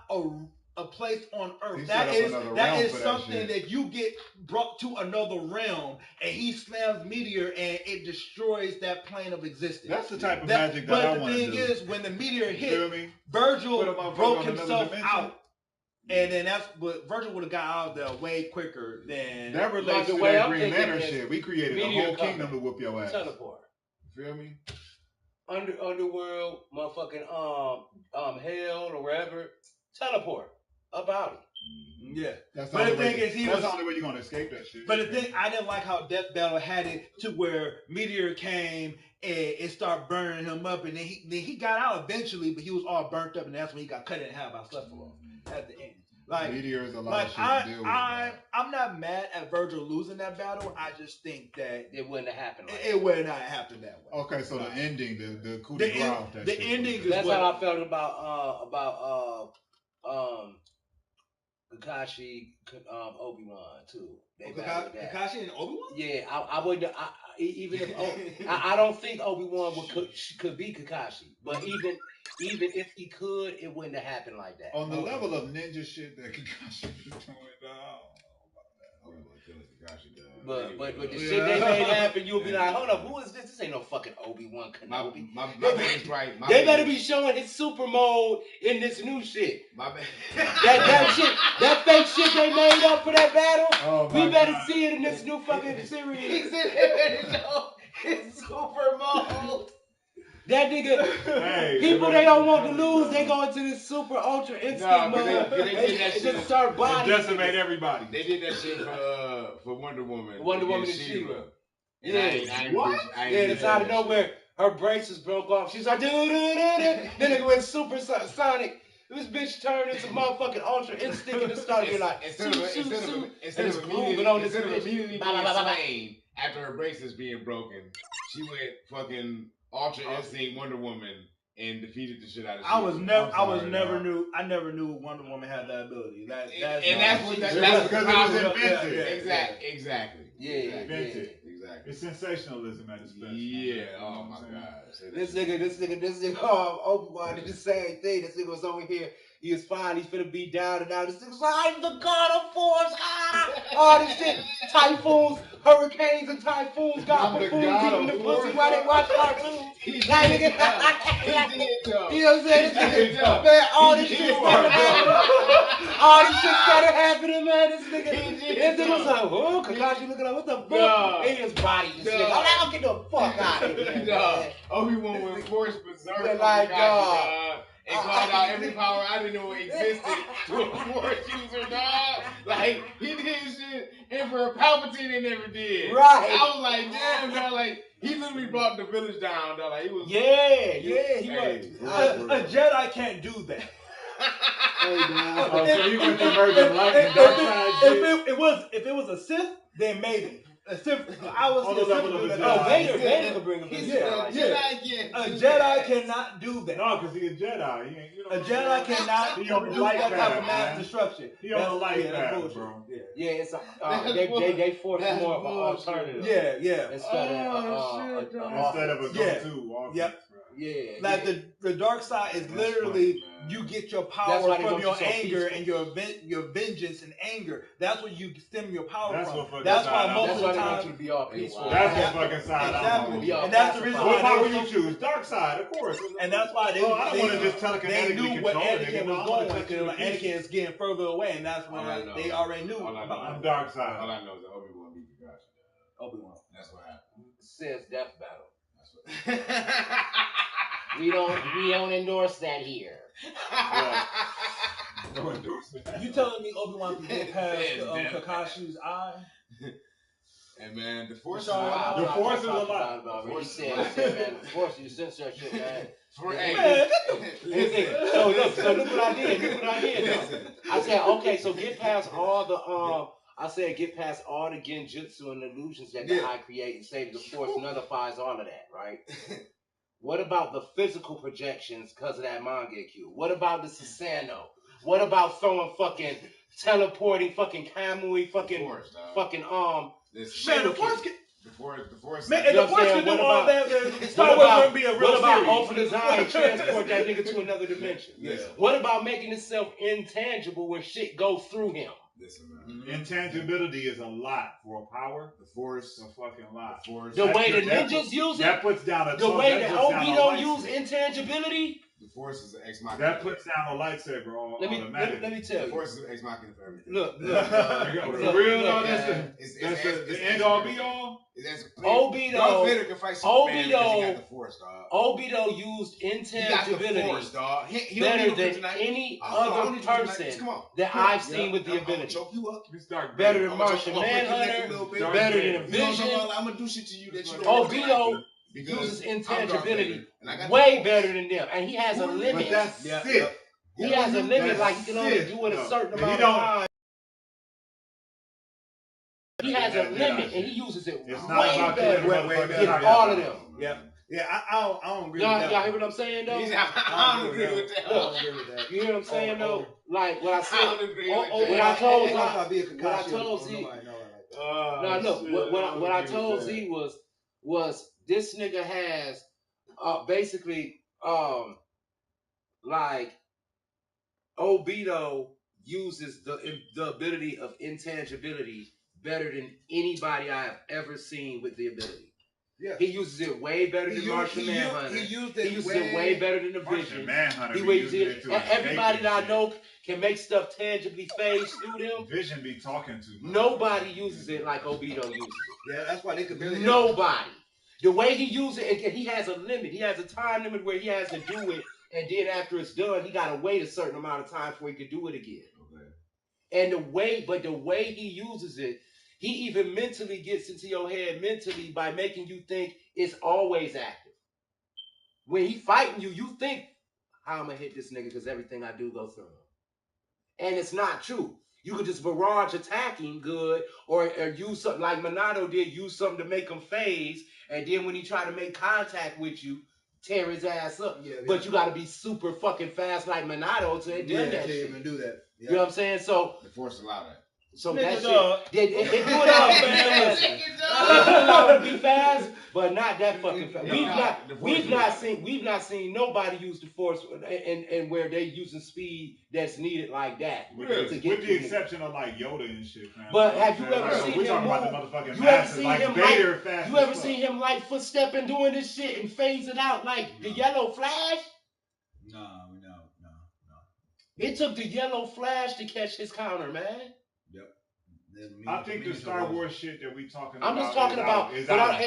a place on Earth. That is something that you get brought to another realm, and he slams Meteor and it destroys that plane of existence. That's the type of magic that I want to do. But the thing is, when the meteor hit, Virgil broke himself out. And then Virgil would have got out there way quicker than that relates to that Green Lantern shit. We created a whole kingdom to whoop your ass. Teleport. Feel me? Underworld, motherfucking hell or wherever. Teleport. About it. Yeah. That's the only way you're gonna escape that shit. But the thing, I didn't like how Death Battle had it to where Meteor came and it started burning him up, and then he got out eventually, but he was all burnt up, and that's when he got cut in half by Sephiroth at the end. Like, Meteor is a lot of shit to deal with. I'm not mad at Virgil losing that battle. I just think that it wouldn't have happened. It would not have happened that way. Okay, so the ending, the coup de grace. The ending is that's how I felt about Kakashi, Obi-Wan too. Kakashi and Obi-Wan? Yeah, I would. Even if I don't think Obi-Wan could be Kakashi, but even if he could, it wouldn't have happened like that. On the level of ninja shit that Kakashi was doing, But the shit they made happen, you'll be like, hold up, who is this? This ain't no fucking Obi-Wan Kenobi. My man's right. They better be showing his super mode in this new shit. My bad. that fake shit they made up for that battle. We better see it in this new fucking series. He said they better show his super mode. That nigga, people they don't want to lose, they go into this super ultra instinct mode. They did that shit. Just start body. Decimate everybody. They did that shit for Wonder Woman. Wonder Woman and She-Ra. Yeah. It's out of nowhere. Her braces broke off. She's like, then it went super sonic. This bitch turned into motherfucking ultra instinct and started being like, instead of immediately being slain after her braces being broken, she went fucking Ultra Instinct Wonder Woman and defeated the shit out of. I never knew Wonder Woman had that ability. That's because it was invented. Exactly. Yeah. Invented. Exactly. It's sensationalism at its best. Yeah. Oh my god. This nigga, Obi-Wan did the same thing. This nigga was over here. He was fine. He's finna be down and out. This nigga's like, I'm the god of force. All this shit. Typhoons, hurricanes, and typhoons got buffoons eating the pussy while they watch cartoons. That nigga, you know what I'm saying? Man, all this shit started happening, man. This nigga was like, oh, Kakashi looking like, what the fuck? In his body, this nigga. I'm like, I'll get the fuck out of here. Obi-Wan went forced berserk. Like, and called out every power I didn't know existed to a force user, dog. Like, he did shit Emperor Palpatine they never did. Right. I was like, damn, dog. Like, he literally brought the village down, dog. Like, he was. Yeah, he was. A Jedi can't do that. So you went to Virgil light and dark side shit? If it was a Sith, then maybe. A Sith, I was on the level of a Jedi. Vader could bring him. A Jedi cannot do that. No, because he's a Jedi. A Jedi cannot do that type of mass destruction. He on the light path, bro. Yeah, it's they force more of an alternative. Yeah. Instead of a go-to. Yep. Yeah. Like the dark side is literally you get your power from your anger and your vengeance and anger. That's what you stem your power from. That's why most of the time to be all peaceful. That's the fucking side I'm on. And that's the reason why what power you choose? Dark side, of course. And that's why they want to just they knew what Anakin was going because like, Anakin is getting further away, and that's when they already knew about the dark side. All I know is that Obi-Wan beat the gotcha. Obi-Wan. That's what happened. Says death battle. We don't endorse that here. No endorsement. You telling me Obi-Wan can get past Kakashi's eye? And man, the Force is a lot. He said, man, the Force, you censor shit, man. So look what I did. I said, okay, so get past all the get past all the genjutsu and illusions that the eye create and say the Force nullifies all of that, right? What about the physical projections because of that Mangekyo? What about the Susanoo? What about throwing fucking teleporting fucking Kamui fucking Man, the Force Man, if the Force can do all that, then Star Wars wouldn't be a real series. What about open his eye and transport that nigga to another dimension? Yeah. What about making himself intangible where shit goes through him? Listen, man. Intangibility is a lot for a power. The Force, a fucking lot. The way the ninjas use it. That puts down a. The way that Obito use intangibility. The Force is an ex machina. That puts down a lightsaber automatically. Let me tell you. The Force is an ex machina for everything. Look. For real though, that's the end all be all. Obito. Darth Vader can fight Superman because he got the Force, dog. Obito used intangibility better than any other person that I've seen with the ability. Better than Martian Manhunter. Better than Vision. I'm gonna do shit to you that you don't. Obito uses intangibility way better than them, and he has a limit. He has a limit, like he can only do it a certain amount of time. He has a limit, and he uses it way better than all of them. Yeah, I don't agree with that. Y'all hear what I'm saying, though? I don't agree with that. Look, you hear what I'm saying, though? Like, what I said, I don't agree with that. what I told Z was this nigga has basically like Obito uses the ability of intangibility better than anybody I have ever seen with the ability. Yeah. He uses it way better than Martian Manhunter. He uses it way better than the Vision. Everybody that I know can make stuff tangibly phase through them. Vision be talking to them. Nobody uses it like Obito uses it. Yeah, that's why they could barely. Nobody. The way he uses it, and he has a limit. He has a time limit where he has to do it, and then after it's done, he got to wait a certain amount of time before he can do it again. Okay. And the way he uses it, he even mentally gets into your head mentally by making you think it's always active. When he fighting you, you think, how I'm going to hit this nigga because everything I do goes through him. And it's not true. You could just barrage attack him good or use something like Minato did, use something to make him phase. And then when he try to make contact with you, tear his ass up. Yeah. But you got to be super fucking fast like Minato to do that shit. Even do that. Yeah. You know what I'm saying? So the Force allow that. So that shit, it do it all fast. It be fast, but not that fucking fast. We've not seen nobody use the Force and where they using speed that's needed like that. With the exception of like Yoda and shit, man. But have you ever seen him move? You ever seen him like footstep and doing this shit and phase it out like the yellow Flash? No. It took the yellow Flash to catch his counter, man. I think the Star Wars shit that we talking about. I'm just talking about, but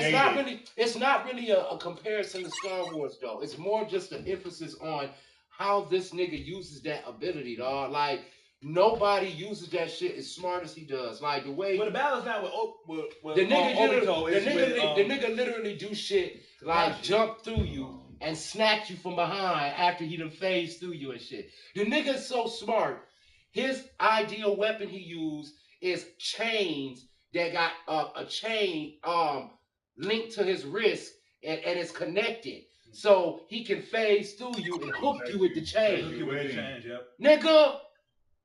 it's not really a comparison to Star Wars though. It's more just an emphasis on how this nigga uses that ability, dog. Like nobody uses that shit as smart as he does. Like the way. But the battle's not with the nigga literally do shit like jump through you and snatch you from behind after he done phased through you and shit. The nigga's so smart. His ideal weapon he used is chains that got a chain linked to his wrist and it's connected. So he can phase through you and hook you with the chain. Nigga,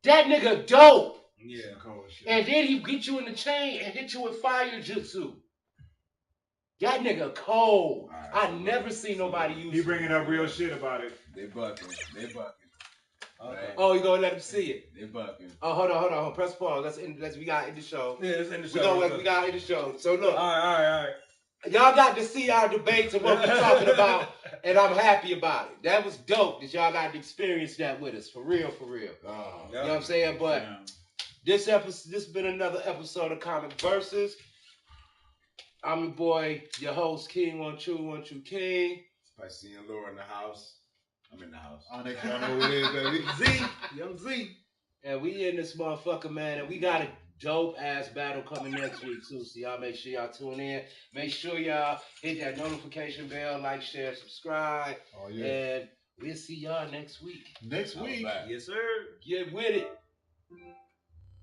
that nigga dope. Yeah, cool shit. And then he get you in the chain and hit you with fire jutsu. That nigga cold. Right, I never seen nobody use. He bringing up real shit about it. They bucking. Okay. Oh, you gonna let him see it? They bucking. Oh, hold on. Press pause. We got in the show. Yeah, it's in the show. We got in the show. So look. All right. Y'all got to see our debates and what we're talking about, and I'm happy about it. That was dope that y'all got to experience that with us. For real. Oh, you know what I'm saying? But this has been another episode of Comic Versus. I'm your boy, your host, King One True King. Spicy and Laura in the house. I'm in the house. Onyx, y'all know who it is, baby. Z, Young Z. And we in this motherfucker, man, and we got a dope ass battle coming next week too. So y'all make sure y'all tune in. Make sure y'all hit that notification bell, like, share, subscribe. Oh yeah. And we'll see y'all next week. Next week. Yes, sir. Get with it.